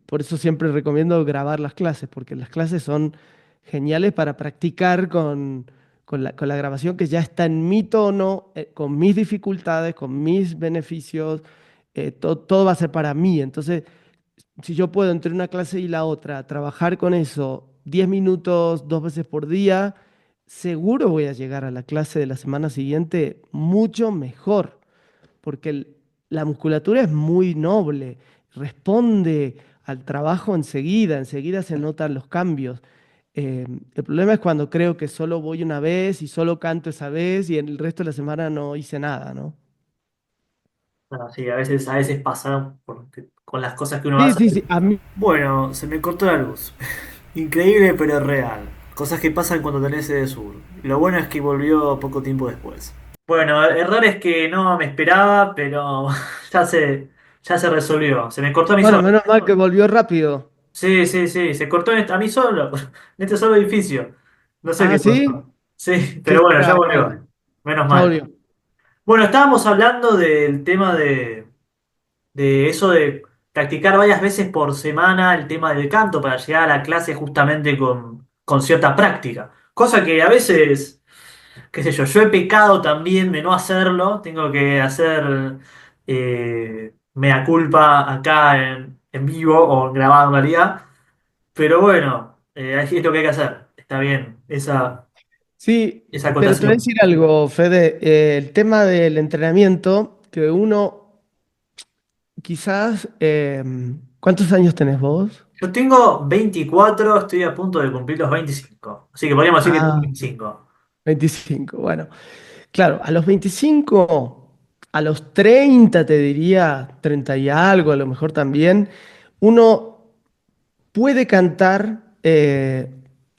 por eso siempre recomiendo grabar las clases, porque las clases son geniales para practicar con la grabación que ya está en mi tono, con mis dificultades, con mis beneficios, todo va a ser para mí. Entonces, si yo puedo entre una clase y la otra trabajar con eso 10 minutos, 2 veces por día, seguro voy a llegar a la clase de la semana siguiente mucho mejor, porque la musculatura es muy noble, responde al trabajo enseguida, enseguida se notan los cambios. El problema es cuando creo que solo voy una vez y solo canto esa vez y en el resto de la semana no hice nada, ¿no? Bueno, sí, a veces pasa con las cosas que uno Sí, hace. sí, sí, a mí. Bueno, se me cortó la luz. Increíble pero real. Cosas que pasan cuando tenés sur. Lo bueno es que volvió poco tiempo después. Bueno, errores que no me esperaba, pero ya se, ya se resolvió. Se me cortó a mí Bueno, solo. menos mal que volvió rápido. Sí, sí, sí, se cortó a mí solo, en este solo edificio. No sé Ah, qué ¿sí? pasó. Sí, ¿Qué pero bueno, ya será? Bueno, volvió. Menos ya mal. volvió. Bueno, estábamos hablando del tema de eso de practicar varias veces por semana el tema del canto para llegar a la clase justamente con cierta práctica. Cosa que a veces, qué sé yo he pecado también de no hacerlo, tengo que hacer mea culpa acá en vivo o grabado en realidad, pero bueno, es lo que hay que hacer, está bien, Sí, esa pero te voy a acotación. decir algo, Fede. El tema del entrenamiento, que uno quizás, ¿cuántos años tenés vos? Yo tengo 24, estoy a punto de cumplir los 25, así que podríamos decir que tengo Ah, 25. 25. Bueno, claro, a los 25, a los 30 te diría, 30 y algo, a lo mejor también, uno puede cantar,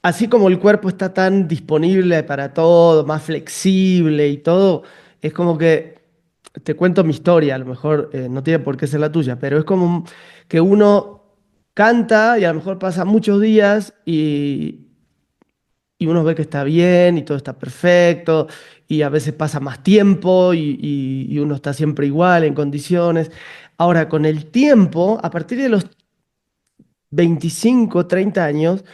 así como el cuerpo está tan disponible para todo, más flexible y todo, es como que, te cuento mi historia, a lo mejor no tiene por qué ser la tuya, pero es como que uno canta y a lo mejor pasa muchos días y uno ve que está bien y todo está perfecto y a veces pasa más tiempo y uno está siempre igual en condiciones. Ahora, con el tiempo, a partir de los 25, 30 años,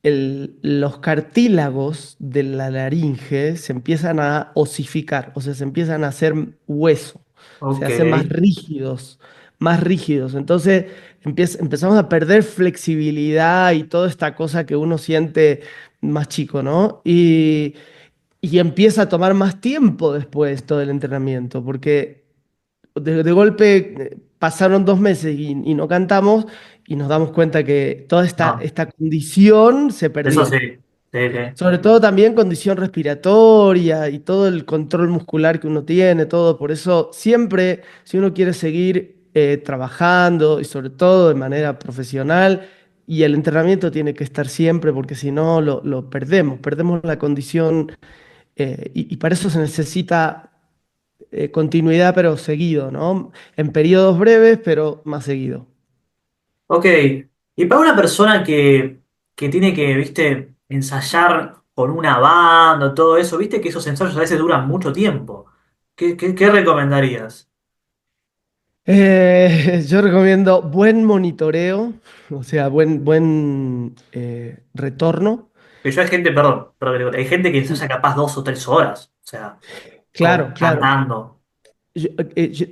los cartílagos de la laringe se empiezan a osificar, o sea, se empiezan a hacer hueso, se Ok. hacen más rígidos, más rígidos. Entonces empezamos a perder flexibilidad y toda esta cosa que uno siente más chico, ¿no? Y empieza a tomar más tiempo después todo el entrenamiento, porque de golpe pasaron 2 meses y no cantamos y nos damos cuenta que toda esta, No, esta condición se eso perdió. sí, sí, sí. Sobre todo también condición respiratoria y todo el control muscular que uno tiene, todo. Por eso siempre, si uno quiere seguir trabajando y sobre todo de manera profesional, y el entrenamiento tiene que estar siempre porque si no lo perdemos la condición y para eso se necesita continuidad, pero seguido, ¿no? En periodos breves, pero más seguido. Ok, y para una persona que tiene que, viste, ensayar con una banda, todo eso, viste que esos ensayos a veces duran mucho tiempo. ¿Qué recomendarías? Yo recomiendo buen monitoreo, o sea, buen retorno. Que yo hay gente, perdón, que te corte, hay gente que ensaya capaz 2 o 3 horas, o sea, como Claro, claro. cantando.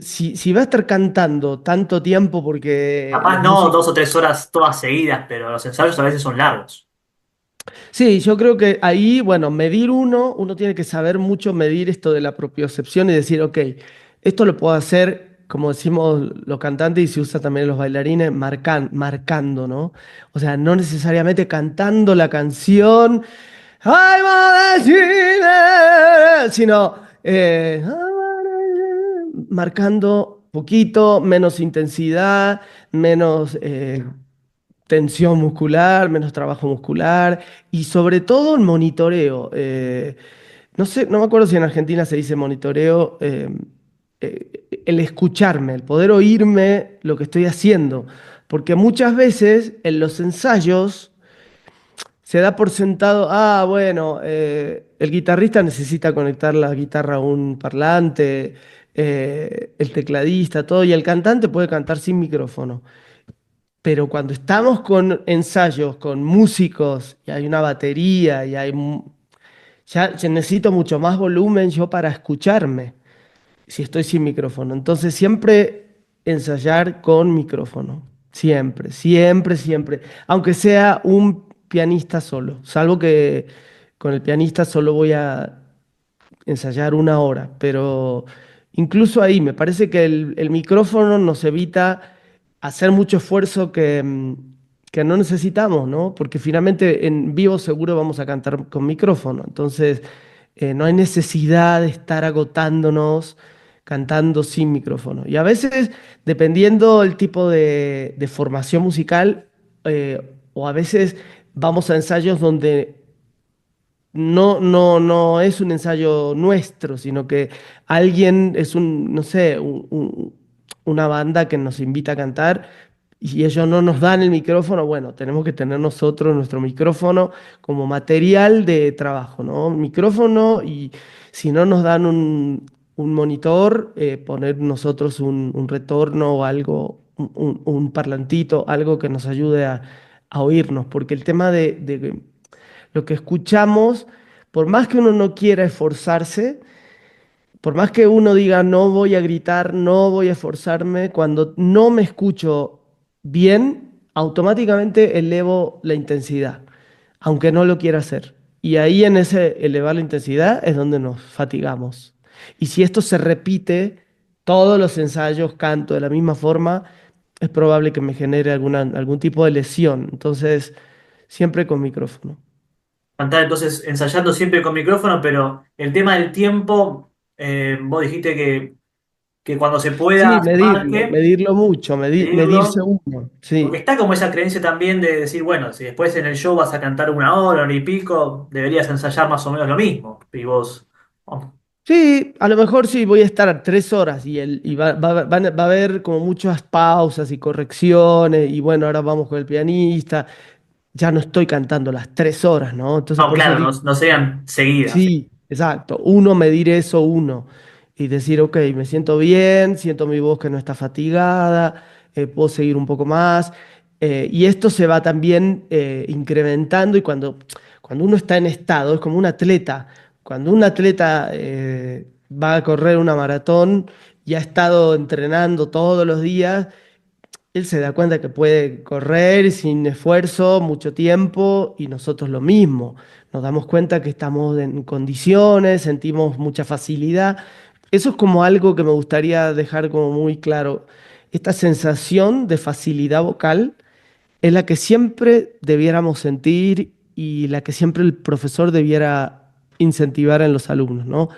Si va a estar cantando tanto tiempo, porque Capaz los no músicos. 2 o 3 horas todas seguidas, pero los ensayos a veces son largos. Sí, yo creo que ahí, bueno, uno tiene que saber mucho medir esto de la propiocepción y decir, ok, esto lo puedo hacer, como decimos los cantantes y se usa también en los bailarines, marcando, ¿no? O sea, no necesariamente cantando la canción, ¡ay, madrecita! Sino marcando poquito, menos intensidad, menos tensión muscular, menos trabajo muscular y sobre todo el monitoreo. No sé, no me acuerdo si en Argentina se dice monitoreo, el escucharme, el poder oírme lo que estoy haciendo. Porque muchas veces en los ensayos se da por sentado, bueno, El guitarrista necesita conectar la guitarra a un parlante, el tecladista, todo, y el cantante puede cantar sin micrófono. Pero cuando estamos con ensayos, con músicos, y hay una batería, ya necesito mucho más volumen yo para escucharme si estoy sin micrófono. Entonces siempre ensayar con micrófono. Siempre, siempre, siempre. Aunque sea un pianista solo. Salvo que con el pianista solo voy a ensayar una hora. Pero incluso ahí me parece que el micrófono nos evita hacer mucho esfuerzo que no necesitamos, ¿no? Porque finalmente en vivo seguro vamos a cantar con micrófono. Entonces no hay necesidad de estar agotándonos cantando sin micrófono. Y a veces, dependiendo el tipo de formación musical, o a veces vamos a ensayos donde no es un ensayo nuestro, sino que alguien es no sé, una banda que nos invita a cantar y ellos no nos dan el micrófono. Bueno, tenemos que tener nosotros nuestro micrófono como material de trabajo, ¿no? Micrófono, y si no nos dan un monitor, poner nosotros un retorno o algo, un parlantito, algo que nos ayude a oírnos, porque el tema de lo que escuchamos, por más que uno no quiera esforzarse, por más que uno diga no voy a gritar, no voy a esforzarme, cuando no me escucho bien, automáticamente elevo la intensidad, aunque no lo quiera hacer. Y ahí en ese elevar la intensidad es donde nos fatigamos. Y si esto se repite, todos los ensayos canto de la misma forma, es probable que me genere algún tipo de lesión. Entonces, siempre con micrófono. Cantar entonces ensayando siempre con micrófono, pero el tema del tiempo, vos dijiste que cuando se pueda Sí, se medirlo, marque, medirlo mucho, medirse medirlo, uno, porque sí. está como esa creencia también de decir, bueno, si después en el show vas a cantar una hora y pico, deberías ensayar más o menos lo mismo. Y vos, oh, Sí, a lo mejor sí voy a estar 3 horas y va a haber como muchas pausas y correcciones y bueno, ahora vamos con el pianista, ya no estoy cantando las 3 horas, ¿no? Entonces no, por eso claro, no, digo, no sean seguidas. sí, exacto, uno medir eso, uno, y decir, ok, me siento bien, siento mi voz que no está fatigada, puedo seguir un poco más, y esto se va también incrementando y cuando uno está en estado, es como un atleta, cuando un atleta va a correr una maratón y ha estado entrenando todos los días, él se da cuenta que puede correr sin esfuerzo mucho tiempo y nosotros lo mismo. Nos damos cuenta que estamos en condiciones, sentimos mucha facilidad. Eso es como algo que me gustaría dejar como muy claro. Esta sensación de facilidad vocal es la que siempre debiéramos sentir y la que siempre el profesor debiera incentivar en los alumnos, ¿no?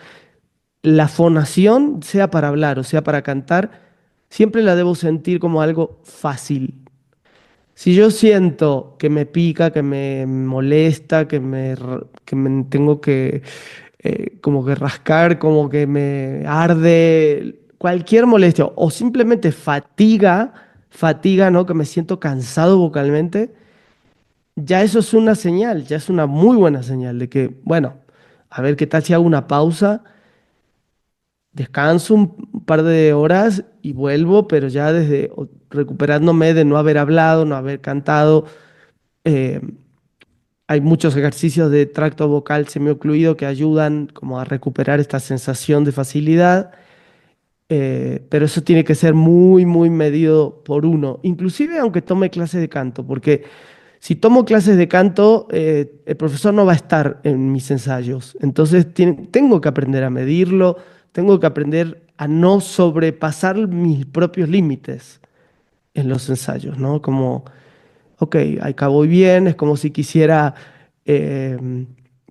La fonación, sea para hablar o sea para cantar, siempre la debo sentir como algo fácil. Si yo siento que me pica, que me molesta, que me tengo que como que rascar, como que me arde, cualquier molestia o simplemente fatiga, ¿no? Que me siento cansado vocalmente, ya eso es una señal, ya es una muy buena señal de que, bueno, a ver qué tal si hago una pausa, descanso un par de horas y vuelvo, pero ya desde recuperándome de no haber hablado, no haber cantado. eh, Hay muchos ejercicios de tracto vocal semiocluido que ayudan como a recuperar esta sensación de facilidad, pero eso tiene que ser muy, muy medido por uno, inclusive aunque tome clases de canto, porque si tomo clases de canto, el profesor no va a estar en mis ensayos. Entonces tengo que aprender a medirlo, tengo que aprender a no sobrepasar mis propios límites en los ensayos, ¿no? Como, ok, acá voy bien, es como si quisiera, eh,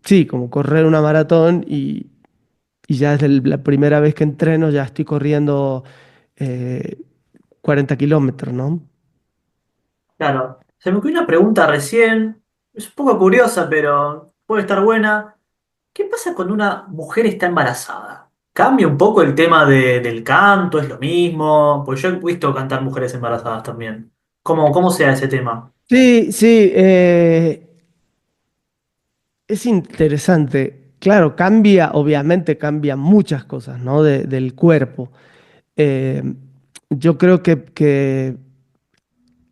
sí, como correr una maratón y ya desde la primera vez que entreno ya estoy corriendo eh, 40 kilómetros, ¿no? Claro, se me ocurrió una pregunta recién, es un poco curiosa, pero puede estar buena. ¿Qué pasa cuando una mujer está embarazada? ¿Cambia un poco el tema del canto? ¿Es lo mismo? Pues yo he visto cantar mujeres embarazadas también. ¿Cómo se da ese tema? Sí, sí, es interesante. claro, cambia, obviamente cambia muchas cosas, ¿no? Del cuerpo. Eh, yo creo que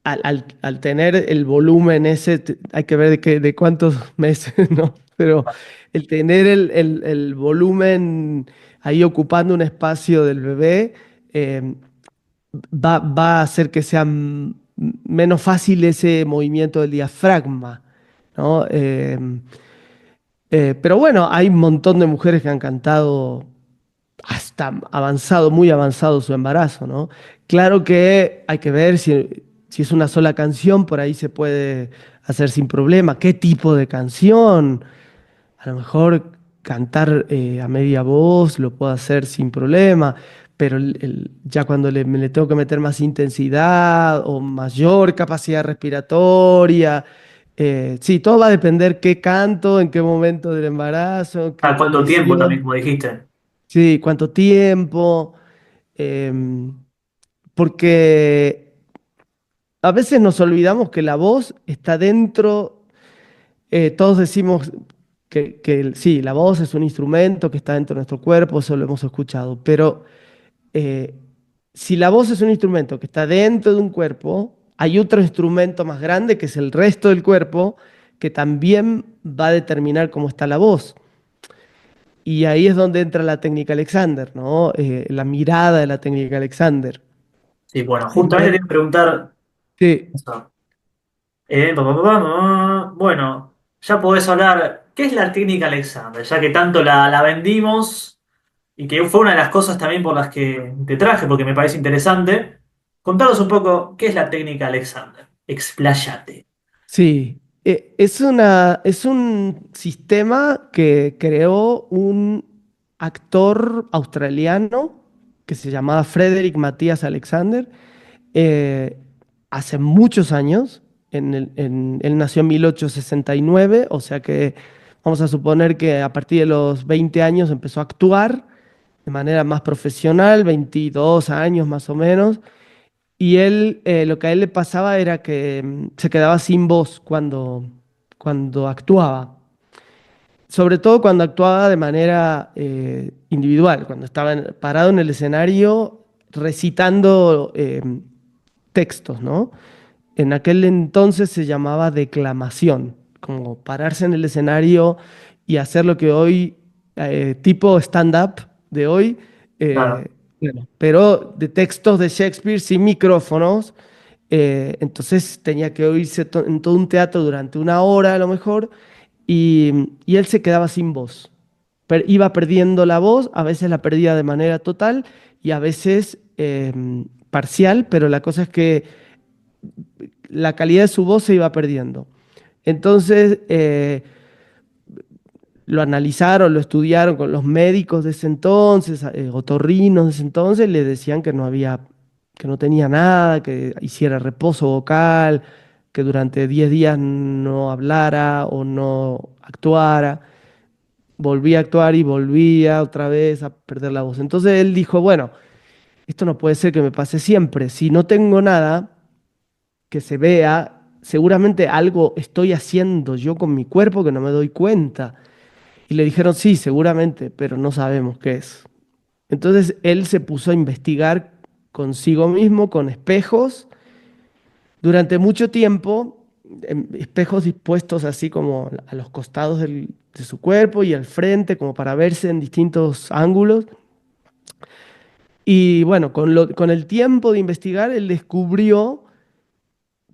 al tener el volumen ese, hay que ver de cuántos meses, ¿no? Pero el tener el volumen ahí ocupando un espacio del bebé, eh, va a hacer que sea menos fácil ese movimiento del diafragma, ¿no? Pero bueno, hay un montón de mujeres que han cantado hasta avanzado, muy avanzado su embarazo, ¿no? Claro que hay que ver si es una sola canción, por ahí se puede hacer sin problema. ¿Qué tipo de canción? A lo mejor cantar a media voz lo puedo hacer sin problema, pero ya cuando le tengo que meter más intensidad o mayor capacidad respiratoria, sí, todo va a depender qué canto, en qué momento del embarazo, qué ¿A cuánto tiempo también, condición, como dijiste? sí, cuánto tiempo, em, porque a veces nos olvidamos que la voz está dentro. Todos decimos que sí, la voz es un instrumento que está dentro de nuestro cuerpo, eso lo hemos escuchado, pero eh, si la voz es un instrumento que está dentro de un cuerpo, hay otro instrumento más grande que es el resto del cuerpo que también va a determinar cómo está la voz. Y ahí es donde entra la técnica Alexander, ¿no? La mirada de la técnica Alexander. Sí, bueno, justamente te Entonces, iba a preguntar sí, eso. Bueno, ya podés hablar. ¿Qué es la técnica Alexander? Ya que tanto la vendimos y que fue una de las cosas también por las que te traje, porque me parece interesante. Contanos un poco qué es la técnica Alexander. Expláyate. sí, es un sistema que creó un actor australiano que se llamaba Frederick Matthias Alexander eh, hace muchos años. Él nació en 1869, o sea que vamos a suponer que a partir de los 20 años empezó a actuar de manera más profesional, 22 años más o menos. Y él, lo que a él le pasaba era que se quedaba sin voz cuando actuaba. Sobre todo cuando actuaba de manera individual, cuando estaba parado en el escenario recitando textos, ¿no? En aquel entonces se llamaba declamación, como pararse en el escenario y hacer lo que hoy, tipo stand-up de hoy, Claro, eh, bueno, pero de textos de Shakespeare sin micrófonos. Entonces tenía que oírse en todo un teatro durante una hora a lo mejor y él se quedaba sin voz. Iba perdiendo la voz, a veces la perdía de manera total y a veces parcial, pero la cosa es que la calidad de su voz se iba perdiendo. Entonces lo analizaron, lo estudiaron con los médicos de ese entonces, otorrinos de ese entonces, le decían que no había, que no tenía nada, que hiciera reposo vocal, que durante 10 días no hablara o no actuara. Volvía a actuar y volvía otra vez a perder la voz. Entonces él dijo, bueno, esto no puede ser que me pase siempre. Si no tengo nada que se vea, seguramente algo estoy haciendo yo con mi cuerpo que no me doy cuenta. Y le dijeron, sí, seguramente, pero no sabemos qué es. Entonces él se puso a investigar consigo mismo, con espejos, durante mucho tiempo, espejos dispuestos así como a los costados de su cuerpo y al frente, como para verse en distintos ángulos. Y bueno, con el tiempo de investigar, él descubrió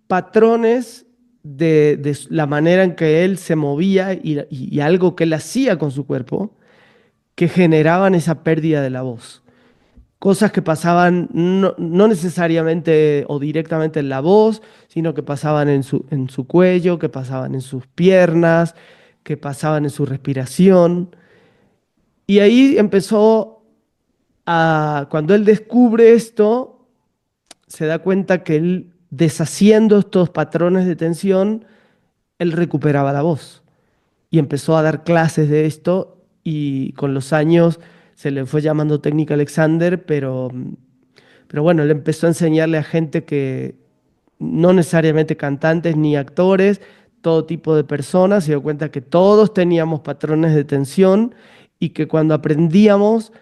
patrones de la manera en que él se movía y algo que él hacía con su cuerpo que generaban esa pérdida de la voz. Cosas que pasaban no necesariamente o directamente en la voz, sino que pasaban en su cuello, que pasaban en sus piernas, que pasaban en su respiración. Y ahí empezó cuando él descubre esto, se da cuenta que él, deshaciendo estos patrones de tensión, él recuperaba la voz y empezó a dar clases de esto y con los años se le fue llamando técnica Alexander, pero bueno, él empezó a enseñarle a gente que no necesariamente cantantes ni actores, todo tipo de personas, se dio cuenta que todos teníamos patrones de tensión y que cuando aprendíamos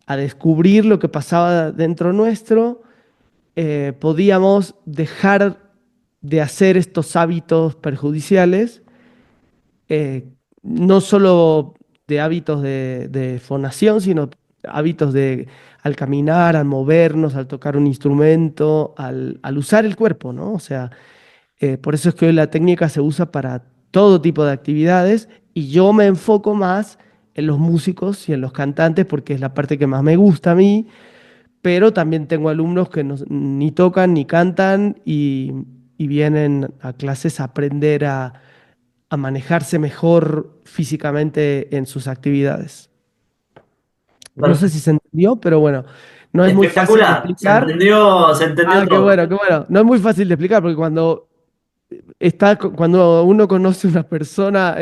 a descubrir lo que pasaba dentro nuestro, podíamos dejar de hacer estos hábitos perjudiciales, no solo de hábitos de fonación, sino hábitos de al caminar, al movernos, al tocar un instrumento, al usar el cuerpo, ¿no? O sea, por eso es que hoy la técnica se usa para todo tipo de actividades y yo me enfoco más en los músicos y en los cantantes porque es la parte que más me gusta a mí, pero también tengo alumnos que ni tocan ni cantan y vienen a clases a aprender a manejarse mejor físicamente en sus actividades. No sé si Perfecto. se entendió, pero bueno, no es muy fácil de Espectacular. explicar. Se entendió Ah, qué todo. bueno, qué bueno. No es muy fácil de explicar porque cuando uno conoce a una persona,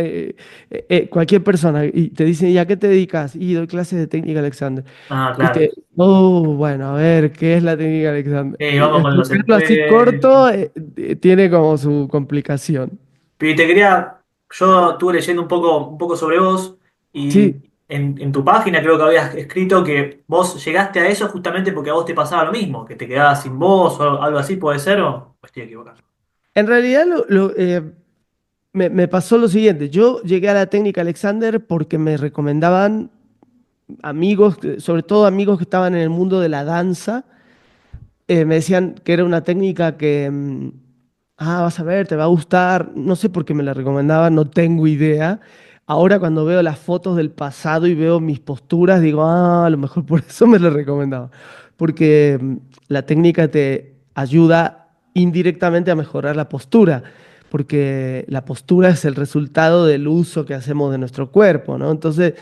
cualquier persona, y te dicen, ¿y a qué te dedicas? Y doy clases de técnica Alexander. Ah, claro. Viste, oh, bueno, a ver, ¿qué es la técnica Alexander? Vamos con los Explicarlo así efectos. corto, tiene como su complicación. Y te quería, yo estuve leyendo un poco sobre vos y Sí, en tu página creo que habías escrito que vos llegaste a eso justamente porque a vos te pasaba lo mismo, que te quedabas sin voz o algo así, ¿puede ser o estoy equivocado? en realidad me pasó lo siguiente. Yo llegué a la técnica Alexander porque me recomendaban amigos, sobre todo amigos que estaban en el mundo de la danza, me decían que era una técnica que, vas a ver, te va a gustar. No sé por qué me la recomendaban, no tengo idea. Ahora cuando veo las fotos del pasado y veo mis posturas, digo, a lo mejor por eso me la recomendaba. Porque la técnica te ayuda indirectamente a mejorar la postura, porque la postura es el resultado del uso que hacemos de nuestro cuerpo, ¿no? Entonces,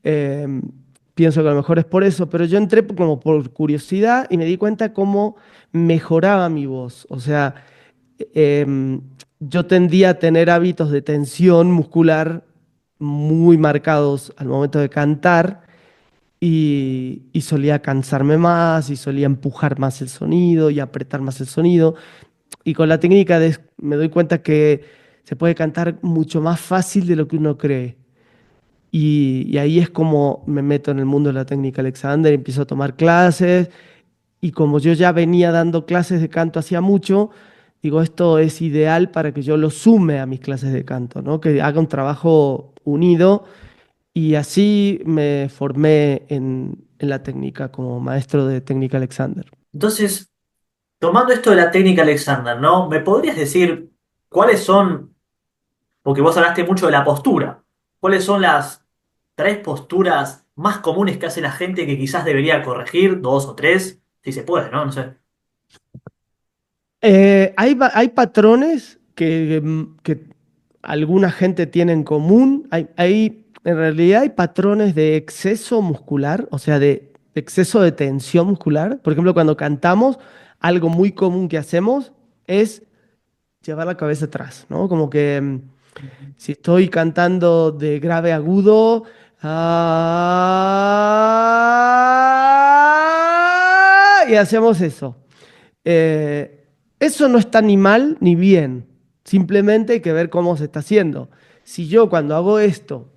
eh, pienso que a lo mejor es por eso, pero yo entré como por curiosidad y me di cuenta cómo mejoraba mi voz. O sea, yo tendía a tener hábitos de tensión muscular muy marcados al momento de cantar y solía cansarme más y solía empujar más el sonido y apretar más el sonido. Y con la técnica me doy cuenta que se puede cantar mucho más fácil de lo que uno cree. Y ahí es como me meto en el mundo de la técnica Alexander, empiezo a tomar clases y como yo ya venía dando clases de canto hacía mucho, digo, esto es ideal para que yo lo sume a mis clases de canto, ¿no? Que haga un trabajo unido y así me formé en la técnica como maestro de técnica Alexander. Entonces, tomando esto de la técnica Alexander, ¿no? ¿Me podrías decir cuáles son, porque vos hablaste mucho de la postura, cuáles son las tres posturas más comunes que hace la gente que quizás debería corregir, dos o tres, si se puede, ¿no? No sé. Hay patrones que alguna gente tiene en común. En realidad hay patrones de exceso muscular, o sea, de exceso de tensión muscular. Por ejemplo, cuando cantamos, algo muy común que hacemos es llevar la cabeza atrás, ¿no? Como que si estoy cantando de grave a agudo, y hacemos eso. Eso no está ni mal ni bien, simplemente hay que ver cómo se está haciendo. Si yo cuando hago esto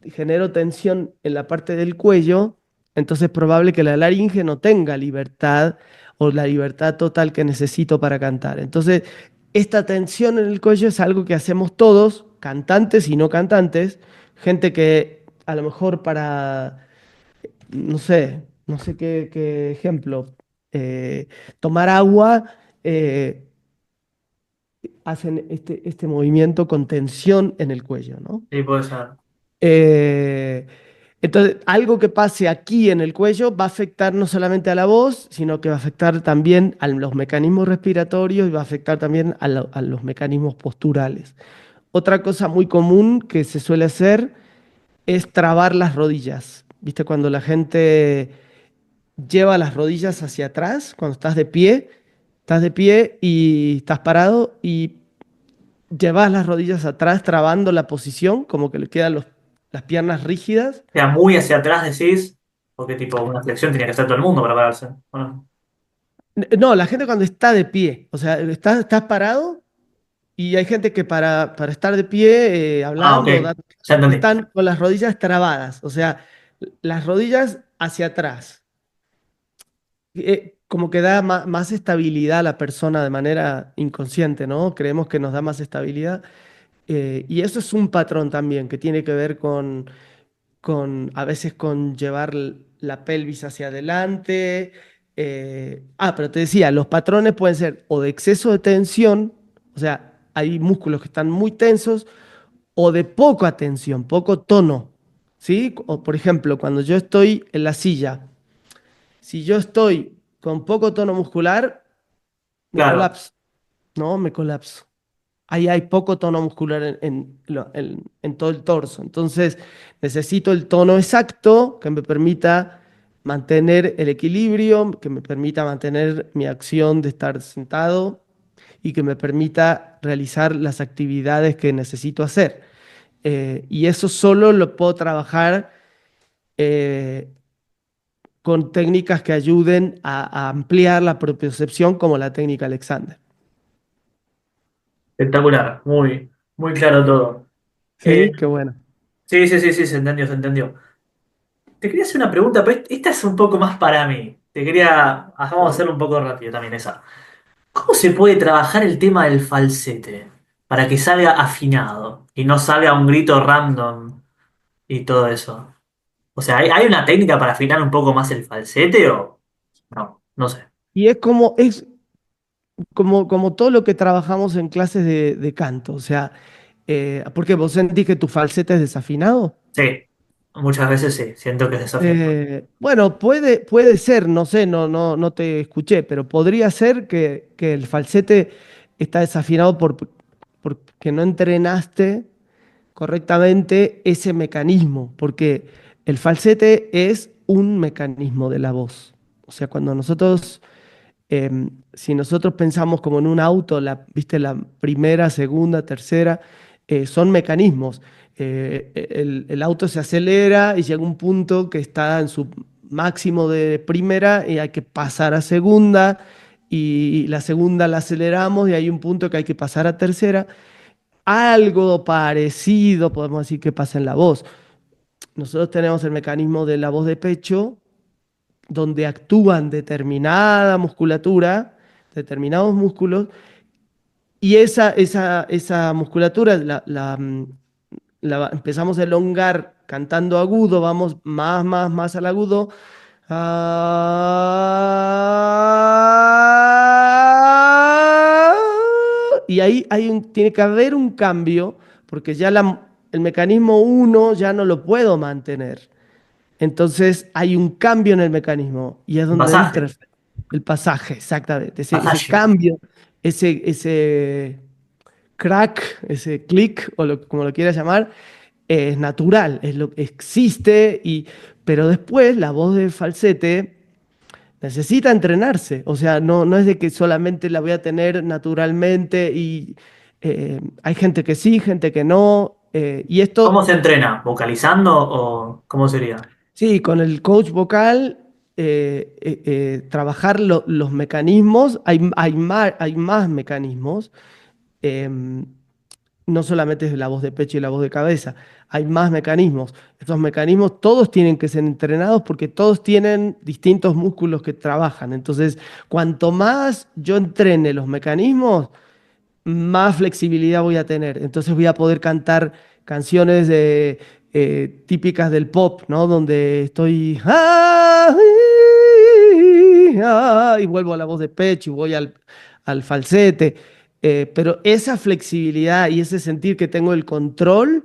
genero tensión en la parte del cuello, entonces es probable que la laringe no tenga libertad o la libertad total que necesito para cantar. Entonces, esta tensión en el cuello es algo que hacemos todos, cantantes y no cantantes, gente que a lo mejor para, no sé qué ejemplo, tomar agua, eh, hacen este movimiento con tensión en el cuello, ¿no? Sí, puede ser. Eh, entonces, algo que pase aquí en el cuello va a afectar no solamente a la voz, sino que va a afectar también a los mecanismos respiratorios y va a afectar también a los mecanismos posturales. Otra cosa muy común que se suele hacer es trabar las rodillas. ¿Viste? Cuando la gente lleva las rodillas hacia atrás, cuando estás de pie y estás parado y llevas las rodillas atrás, trabando la posición, como que le quedan las piernas rígidas. Sea muy hacia atrás decís, porque tipo una flexión tiene que hacer todo el mundo para pararse. Bueno, No, la gente cuando está de pie, o sea, estás parado Y hay gente que para estar de pie, Ah, ok, hablando, ya entendí. están con las rodillas trabadas, o sea, las rodillas hacia atrás. Como que da más estabilidad a la persona de manera inconsciente, ¿no? Creemos que nos da más estabilidad. Y eso es un patrón también que tiene que ver a veces con llevar la pelvis hacia adelante. Pero te decía, los patrones pueden ser o de exceso de tensión, o sea, hay músculos que están muy tensos, o de poca tensión, poco tono, ¿sí? O por ejemplo, cuando yo estoy en la silla, si yo estoy con poco tono muscular, me Claro. colapso, ¿no? Me colapso. Ahí hay poco tono muscular en todo el torso. Entonces, necesito el tono exacto que me permita mantener el equilibrio, que me permita mantener mi acción de estar sentado y que me permita realizar las actividades que necesito hacer. Y eso solo lo puedo trabajar eh, con técnicas que ayuden a ampliar la propiocepción, como la técnica Alexander. Espectacular, muy claro todo. Eh, Sí, qué bueno. sí, sí, sí, sí, se entendió, se entendió. Te quería hacer una pregunta, pero esta es un poco más para mí. Vamos a hacerlo un poco rápido también esa. ¿Cómo se puede trabajar el tema del falsete para que salga afinado y no salga un grito random y todo eso? O sea, ¿hay una técnica para afinar un poco más el falsete o no? No sé. Y es como todo lo que trabajamos en clases de canto. O sea, ¿por qué vos sentís que tu falsete es desafinado? Sí, muchas veces sí, siento que es desafiante. Bueno, puede ser, no sé, no te escuché, pero podría ser que el falsete está desafinado porque no entrenaste correctamente ese mecanismo, porque el falsete es un mecanismo de la voz. O sea, si nosotros pensamos como en un auto, viste, la primera, segunda, tercera, son mecanismos. El auto se acelera y llega un punto que está en su máximo de primera y hay que pasar a segunda, y la segunda la aceleramos y hay un punto que hay que pasar a tercera. Algo parecido podemos decir que pasa en la voz. Nosotros tenemos el mecanismo de la voz de pecho, donde actúan determinada musculatura, determinados músculos, y esa musculatura la empezamos a elongar cantando agudo, vamos más al agudo. Y ahí tiene que haber un cambio, porque ya el mecanismo uno ya no lo puedo mantener. Entonces hay un cambio en el mecanismo y es Un donde entra pasaje, el pasaje, exactamente. Ese pasaje. cambio, ese crack, ese clic, o como lo quieras llamar, es natural, es lo que existe, pero después la voz de falsete necesita entrenarse. O sea, no es de que solamente la voy a tener naturalmente, y hay gente que sí, gente que no. Y ¿Cómo esto, se entrena? ¿Vocalizando o cómo sería? sí, con el coach vocal, trabajar los mecanismos, hay más mecanismos. em, no solamente es la voz de pecho y la voz de cabeza, hay más mecanismos. Estos mecanismos todos tienen que ser entrenados porque todos tienen distintos músculos que trabajan. Entonces, cuanto más yo entrene los mecanismos, más flexibilidad voy a tener. Entonces voy a poder cantar canciones típicas del pop, ¿no? Donde estoy y vuelvo a la voz de pecho y voy al falsete. Pero esa flexibilidad y ese sentir que tengo el control,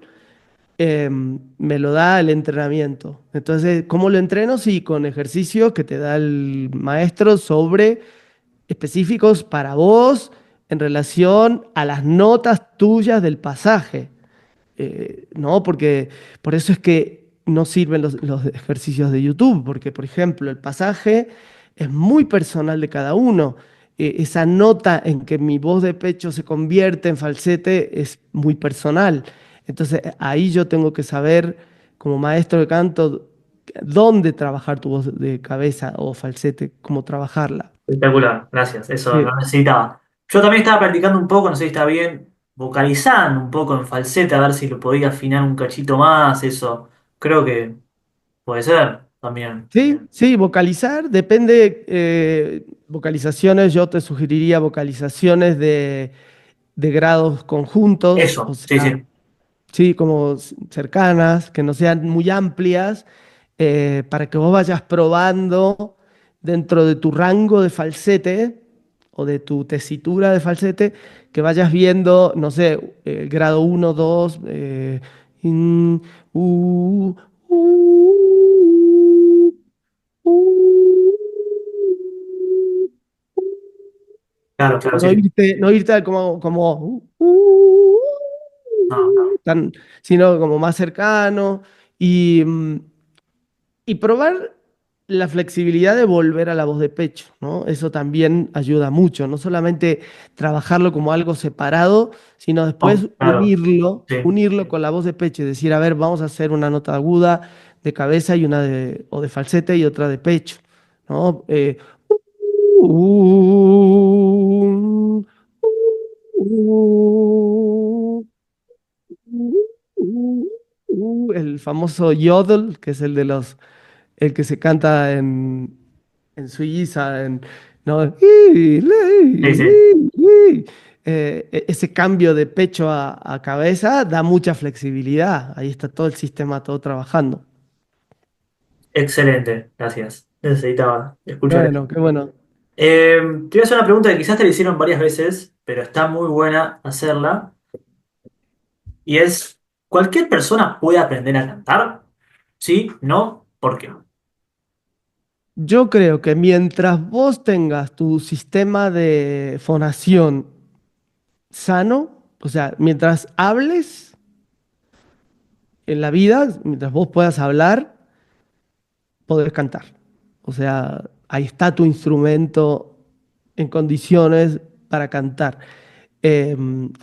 me lo da el entrenamiento. Entonces, ¿cómo lo entreno? Sí, con ejercicios que te da el maestro específicos para vos en relación a las notas tuyas del pasaje. ¿No? Porque por eso es que no sirven los ejercicios de YouTube, porque, por ejemplo, el pasaje es muy personal de cada uno. Esa nota en que mi voz de pecho se convierte en falsete es muy personal. Entonces, ahí yo tengo que saber, como maestro de canto, dónde trabajar tu voz de cabeza o falsete, cómo trabajarla. Espectacular, gracias, eso lo Sí. necesitaba. Yo también estaba practicando un poco, no sé si está bien. vocalizando un poco en falsete, a ver si lo podía afinar un cachito más, eso. Creo que puede ser también. Sí, sí, vocalizar, depende, vocalizaciones, yo te sugeriría vocalizaciones de grados conjuntos, o Eso, sí, sea, sí. sí, como cercanas, que no sean muy amplias, para que vos vayas probando dentro de tu rango de falsete o de tu tesitura de falsete, que vayas viendo, no sé, el grado uno 2 in, u, u, Claro, claro, sí, no sí. irte, no irte como No, tan, sino como más cercano y, y probar la flexibilidad de volver a la voz de pecho, ¿no? Eso también ayuda mucho, no solamente trabajarlo como algo separado, sino no, después claro, sí. unirlo con la voz de pecho y decir, a ver, vamos a hacer una nota aguda de cabeza y una de, o de falsete y otra de pecho, ¿no? Uh, uh, el famoso yodel, que es el de los, el que se canta en Suiza, ¿no? Sí, sí. Ese cambio de pecho a cabeza da mucha flexibilidad. Ahí está todo el sistema, todo trabajando. Excelente, gracias. Necesitaba escuchar eso. Bueno, qué bueno. Te voy a hacer una pregunta que quizás te la hicieron varias veces, pero está muy buena hacerla. Y es, ¿cualquier persona puede aprender a cantar? ¿Sí? ¿No? ¿Por qué? Yo creo que mientras vos tengas tu sistema de fonación sano, o sea, mientras hables en la vida, mientras vos puedas hablar, podés cantar. O sea, ahí está tu instrumento en condiciones para cantar.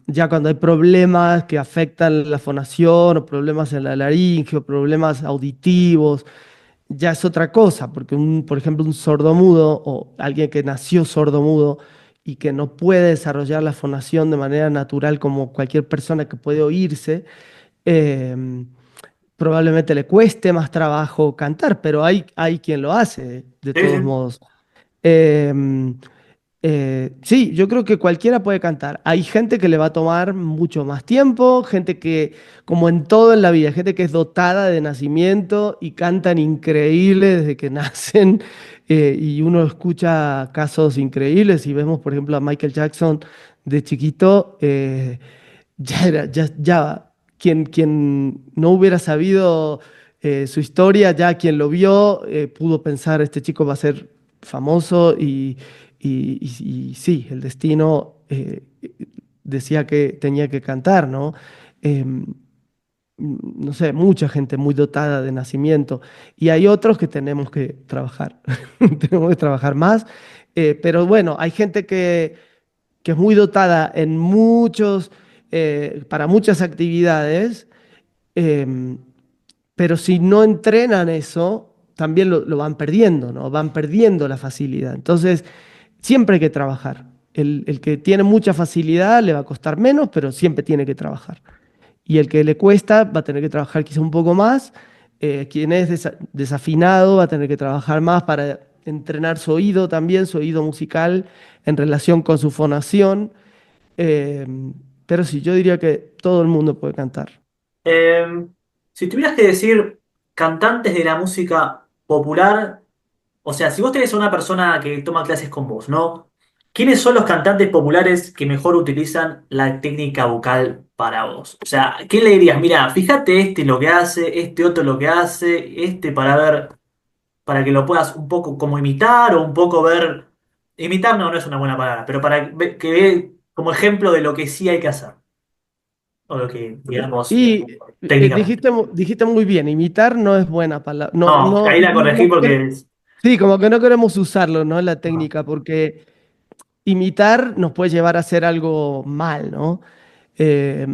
Ya cuando hay problemas que afectan la fonación o problemas en la laringe o problemas auditivos, ya es otra cosa, porque por ejemplo un sordomudo o alguien que nació sordomudo y que no puede desarrollar la fonación de manera natural como cualquier persona que puede oírse, eh, probablemente le cueste más trabajo cantar, pero hay quien lo hace de Sí, todos sí. modos. Em, sí, yo creo que cualquiera puede cantar. Hay gente que le va a tomar mucho más tiempo, gente que, como en todo en la vida, gente que es dotada de nacimiento y cantan increíble desde que nacen. Y uno escucha casos increíbles y vemos, por ejemplo, a Michael Jackson de chiquito. Ya, quien no hubiera sabido su historia, ya quien lo vio, pudo pensar, este chico va a ser famoso y sí, el destino decía que tenía que cantar, ¿no? No sé, mucha gente muy dotada de nacimiento y hay otros que tenemos que trabajar, tenemos que trabajar más, pero bueno, hay gente que es muy dotada en para muchas actividades, eh, pero si no entrenan eso, también lo van perdiendo, ¿no? Van perdiendo la facilidad. Entonces, siempre hay que trabajar. El que tiene mucha facilidad le va a costar menos, pero siempre tiene que trabajar. Y el que le cuesta va a tener que trabajar quizá un poco más. Quien es desafinado va a tener que trabajar más para entrenar su oído también, su oído musical en relación con su fonación. Eh, pero sí, yo diría que todo el mundo puede cantar. Eh, si tuvieras que decir cantantes de la música popular, o sea, si vos tenés a una persona que toma clases con vos, ¿no? ¿Quiénes son los cantantes populares que mejor utilizan la técnica vocal para vos? O sea, ¿qué le dirías? Mira, fíjate este lo que hace, este otro lo que hace, este para ver, para que lo puedas un poco como imitar o un poco ver. Imitar no, no es una buena palabra, pero para que ve como ejemplo de lo que sí hay que hacer. O lo que, digamos, Y técnicamente. dijiste muy bien, imitar no es buena palabra. No, No, no, ahí la corregí porque sí, como que no queremos usarlo, ¿no? La técnica, porque imitar nos puede llevar a hacer algo mal, ¿no? Eh,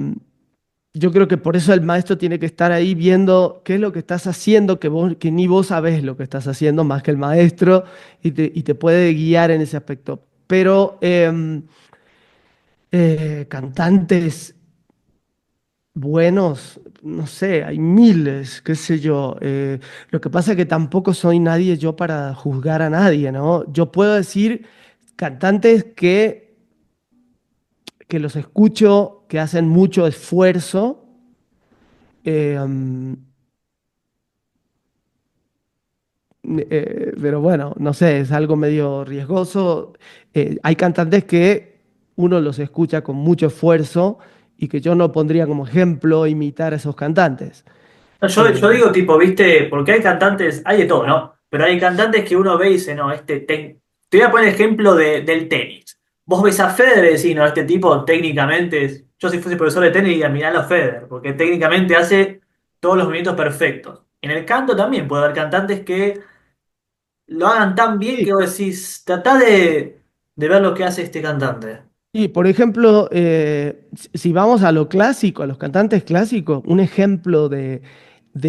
yo creo que por eso el maestro tiene que estar ahí viendo qué es lo que estás haciendo, que ni vos sabés lo que estás haciendo más que el maestro y te puede guiar en ese aspecto. Pero Cantantes buenos, no sé, hay miles, qué sé yo. Lo que pasa es que tampoco soy nadie yo para juzgar a nadie, ¿no? Yo puedo decir cantantes que los escucho, que hacen mucho esfuerzo. eh, pero bueno, no sé, es algo medio riesgoso. Hay cantantes que uno los escucha con mucho esfuerzo y que yo no pondría como ejemplo imitar a esos cantantes. No, yo Eh, digo tipo, viste, porque hay cantantes, hay de todo, ¿no? Pero hay cantantes que uno ve y dice, no, te voy a poner ejemplo del tenis. Vos ves a Federer y decís, no, este tipo técnicamente, yo si fuese profesor de tenis diría, miralo a Federer, porque técnicamente hace todos los movimientos perfectos. En el canto también puede haber cantantes que lo hagan tan bien que sí, vos decís, tratá de ver lo que hace este cantante. y por ejemplo, si vamos a lo clásico, a los cantantes clásicos, un ejemplo de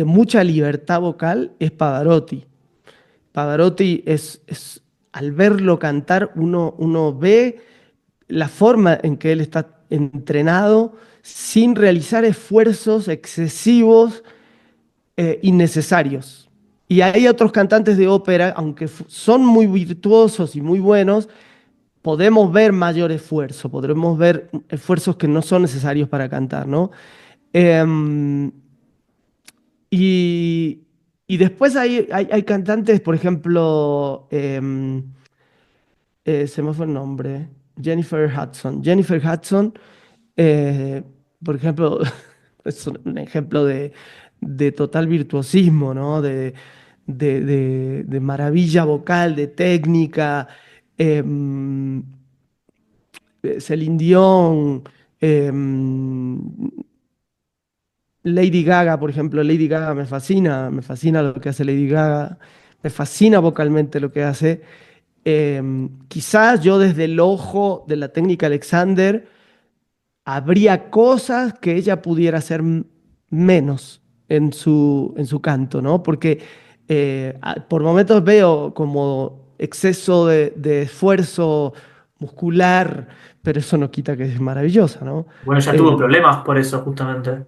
mucha libertad vocal es Pavarotti. Pavarotti al verlo cantar, uno ve la forma en que él está entrenado sin realizar esfuerzos excesivos, innecesarios. Y hay otros cantantes de ópera, aunque son muy virtuosos y muy buenos, podemos ver mayor esfuerzo, podremos ver esfuerzos que no son necesarios para cantar, ¿no? Em, y, y después hay cantantes, por ejemplo, se me fue el nombre, Jennifer Hudson. Jennifer Hudson, eh, por ejemplo, es un ejemplo de total virtuosismo, ¿no? De maravilla vocal, de técnica. em, Celine Dion, Lady Gaga, por ejemplo, Lady Gaga me fascina lo que hace Lady Gaga, me fascina vocalmente lo que hace. Quizás yo desde el ojo de la técnica Alexander habría cosas que ella pudiera hacer menos en su canto, ¿no? Porque por momentos veo como exceso de esfuerzo muscular, pero eso no quita que es maravillosa, ¿no? Bueno, ya tuvo Eh, problemas por eso, justamente.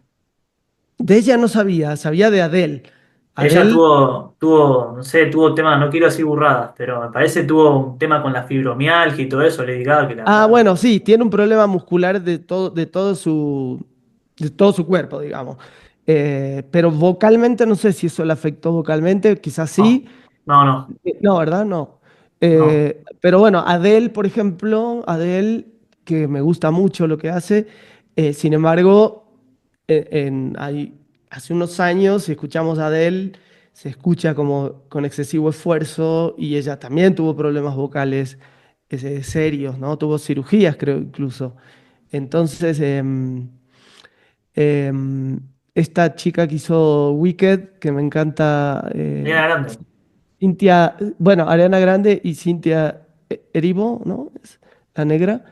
de ella no sabía, sabía de Adele. Ella Adele, no sé, tuvo temas, no quiero decir burradas, pero me parece tuvo un tema con la fibromialgia y todo eso, le Gaga, que la ah, verdad. bueno, sí, tiene un problema muscular de todo su cuerpo, digamos. Pero vocalmente, no sé si eso le afectó vocalmente, quizás No, sí. no, no, No, ¿verdad? No. no. Pero bueno, Adele, por ejemplo, Adele, que me gusta mucho lo que hace, sin embargo, hace unos años, si escuchamos a Adele, se escucha como con excesivo esfuerzo y ella también tuvo problemas vocales serios, ¿no? Tuvo cirugías, creo, incluso. Entonces, em, esta chica que hizo Wicked, que me encanta, Ariana Grande. Cintia, bueno, Ariana Grande y Cintia Erivo, ¿no? Es la negra.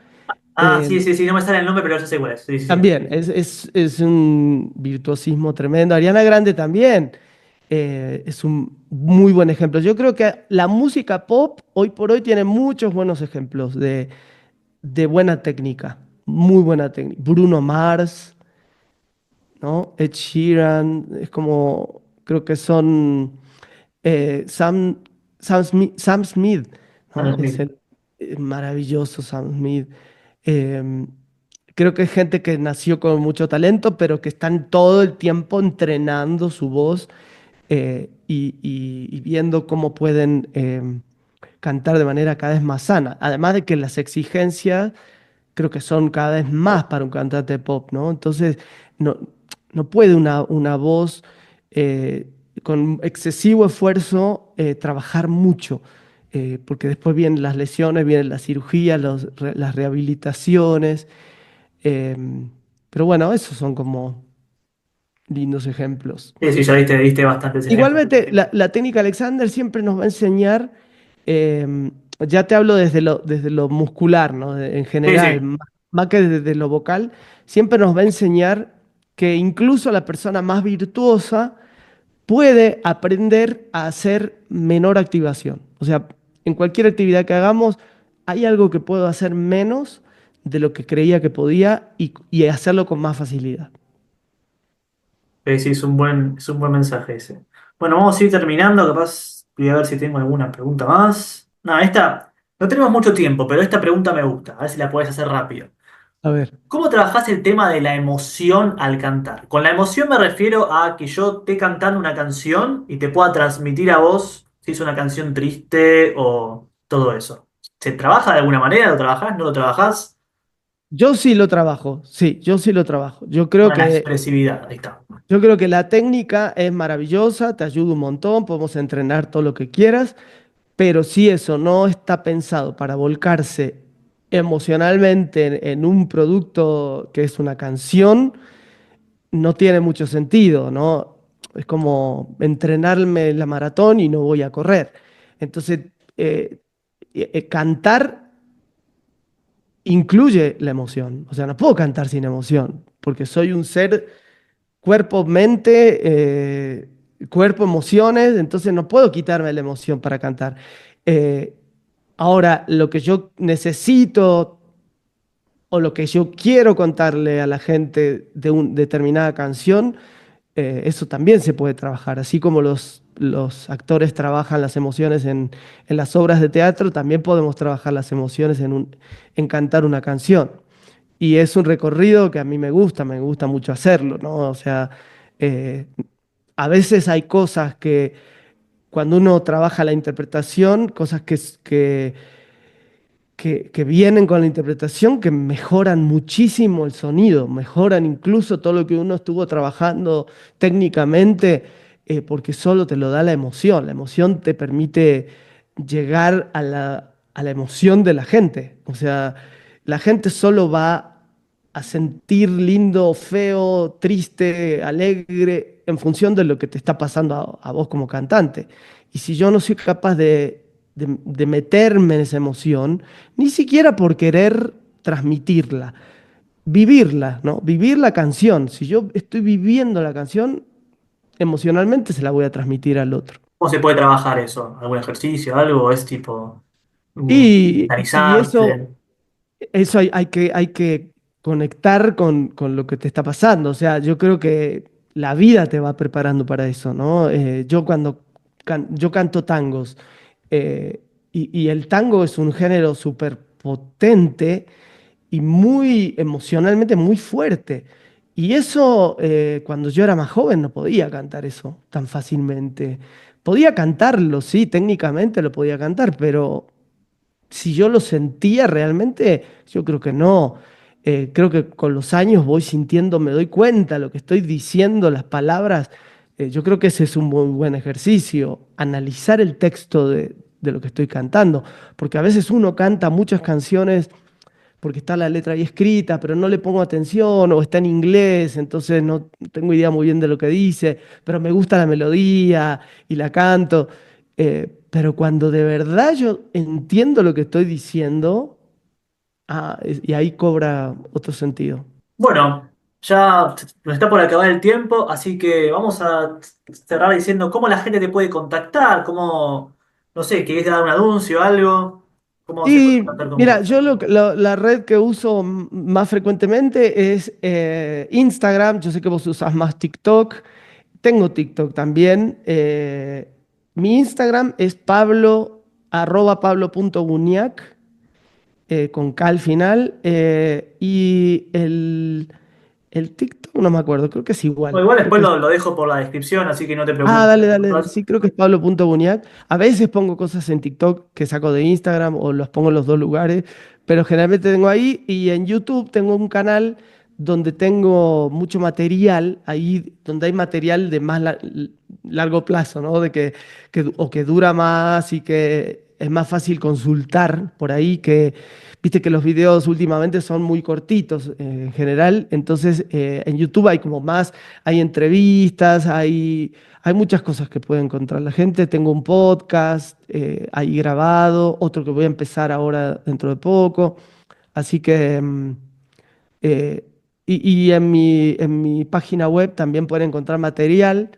Ah, Eh, sí, sí, sí, no me sale el nombre, pero ya sé cuál es. Sí, sí, sí. también, es un virtuosismo tremendo. Ariana Grande también es un muy buen ejemplo. Yo creo que la música pop hoy por hoy tiene muchos buenos ejemplos de buena técnica, muy buena técnica. Bruno Mars, ¿no? Ed Sheeran, es como, creo que son eh, Sam, Sam Smith, Sam ¿no? Es Smith. el maravilloso Sam Smith. Eh, Creo que es gente que nació con mucho talento, pero que están todo el tiempo entrenando su voz y viendo cómo pueden cantar de manera cada vez más sana. Además de que las exigencias creo que son cada vez más para un cantante pop, ¿no? Entonces, no, no puede una voz eh, con excesivo esfuerzo trabajar mucho, porque después vienen las lesiones, vienen las cirugías, las rehabilitaciones. eh, pero bueno, esos son como lindos ejemplos. Sí, sí, ya diste bastantes ejemplos. Igualmente, la técnica Alexander siempre nos va a enseñar, ya te hablo desde lo muscular, ¿no? En Sí, general, sí. más que desde lo vocal, siempre nos va a enseñar que incluso la persona más virtuosa puede aprender a hacer menor activación. O sea, en cualquier actividad que hagamos, hay algo que puedo hacer menos de lo que creía que podía y hacerlo con más facilidad. Sí, es un buen mensaje ese. Bueno, vamos a ir terminando, capaz voy a ver si tengo alguna pregunta más. No, esta, no tenemos mucho tiempo, pero esta pregunta me gusta, a ver si la puedes hacer rápido. A ver. ¿Cómo trabajás el tema de la emoción al cantar? Con la emoción me refiero a que yo esté cantando una canción y te pueda transmitir a vos si es una canción triste o todo eso. ¿Se trabaja de alguna manera? ¿Lo trabajás? ¿No lo trabajás? Yo sí lo trabajo, sí, yo sí lo trabajo. Bueno, la expresividad, ahí está. Yo creo que la técnica es maravillosa, te ayuda un montón, podemos entrenar todo lo que quieras, pero si eso no está pensado para volcarse emocionalmente en un producto que es una canción, no tiene mucho sentido, ¿no? Es como entrenarme en la maratón y no voy a correr. Entonces, eh, cantar incluye la emoción. O sea, no puedo cantar sin emoción, porque soy un ser cuerpo, mente, cuerpo, emociones, entonces no puedo quitarme la emoción para cantar. Eh, Ahora, lo que yo necesito o lo que yo quiero contarle a la gente de una determinada canción, eso también se puede trabajar. Así como los actores trabajan las emociones en las obras de teatro, también podemos trabajar las emociones en cantar una canción. Y es un recorrido que a mí me gusta mucho hacerlo, ¿no? O sea, eh, a veces hay cosas que cuando uno trabaja la interpretación, cosas que vienen con la interpretación que mejoran muchísimo el sonido, mejoran incluso todo lo que uno estuvo trabajando técnicamente, porque solo te lo da la emoción. La emoción te permite llegar a la emoción de la gente. O sea, la gente solo va a sentir lindo, feo, triste, alegre, en función de lo que te está pasando a vos como cantante. Y si yo no soy capaz de meterme en esa emoción, ni siquiera por querer transmitirla, vivirla, ¿no? Vivir la canción. Si yo estoy viviendo la canción, emocionalmente se la voy a transmitir al otro. ¿Cómo se puede trabajar eso? ¿Algún ejercicio, algo? ¿Es tipo Y mentalizarse? eso hay que conectar con lo que te está pasando. O sea, yo creo que la vida te va preparando para eso, ¿no? Yo cuando yo canto tangos, y el tango es un género súper potente y muy emocionalmente muy fuerte. Y eso, cuando yo era más joven, no podía cantar eso tan fácilmente. Podía cantarlo, sí, técnicamente lo podía cantar, pero si yo lo sentía realmente, yo creo que no. Creo que con los años voy sintiendo, me doy cuenta lo que estoy diciendo, las palabras. Yo creo que ese es un muy buen ejercicio, analizar el texto de lo que estoy cantando, porque a veces uno canta muchas canciones porque está la letra ahí escrita, pero no le pongo atención o está en inglés, entonces no tengo idea muy bien de lo que dice, pero me gusta la melodía y la canto. Pero cuando de verdad yo entiendo lo que estoy diciendo, y ahí cobra otro sentido. Bueno, ya nos está por acabar el tiempo, así que vamos a cerrar diciendo cómo la gente te puede contactar, cómo, no sé, querés dar un anuncio o algo, cómo se puede Y contactar con mira, vos. yo la red que uso más frecuentemente es Instagram. Yo sé que vos usás más TikTok. Tengo TikTok también. Mi Instagram es pablo.buñac, con K al final. Y el TikTok no me acuerdo, creo que es Bueno, igual. igual Creo después que lo dejo por la descripción, así que no te Ah, preocupes. dale, dale. Sí, creo que es Pablo.Buñac. A veces pongo cosas en TikTok que saco de Instagram o los pongo en los dos lugares, pero generalmente tengo ahí y en YouTube tengo un canal donde tengo mucho material, ahí donde hay material de más largo plazo, ¿no? O que dura más y que es más fácil consultar por ahí que, viste que los videos últimamente son muy cortitos, en general, entonces en YouTube hay como más, hay entrevistas, hay muchas cosas que puede encontrar la gente. Tengo un podcast ahí grabado, otro que voy a empezar ahora dentro de poco. Así que, eh, y en mi página web también pueden encontrar material,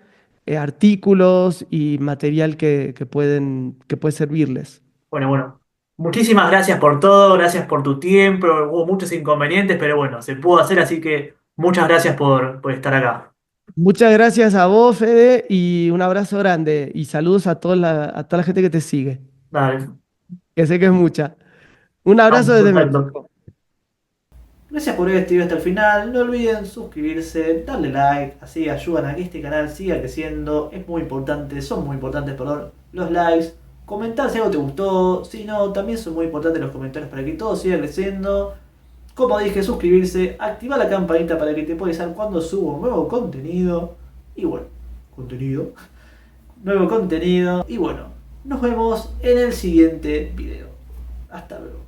artículos y material que puede servirles. Bueno, bueno. Muchísimas gracias por todo, gracias por tu tiempo, hubo muchos inconvenientes, pero bueno, se pudo hacer, así que muchas gracias por estar acá. Muchas gracias a vos, Fede, y un abrazo grande y saludos a toda la gente que te sigue, Dale, que sé que es mucha. Un estamos abrazo en desde contacto. México. Gracias por haber estado hasta el final. No olviden suscribirse, darle like, así ayudan a que este canal siga creciendo. Es muy importante, son muy importantes, perdón, los likes. Comentar si algo te gustó, si no, también son muy importantes los comentarios para que todo siga creciendo. Como dije, suscribirse, activar la campanita para que te puedas avisar cuando subo nuevo contenido. Y bueno, contenido. Nuevo contenido. Y bueno, nos vemos en el siguiente video. Hasta luego.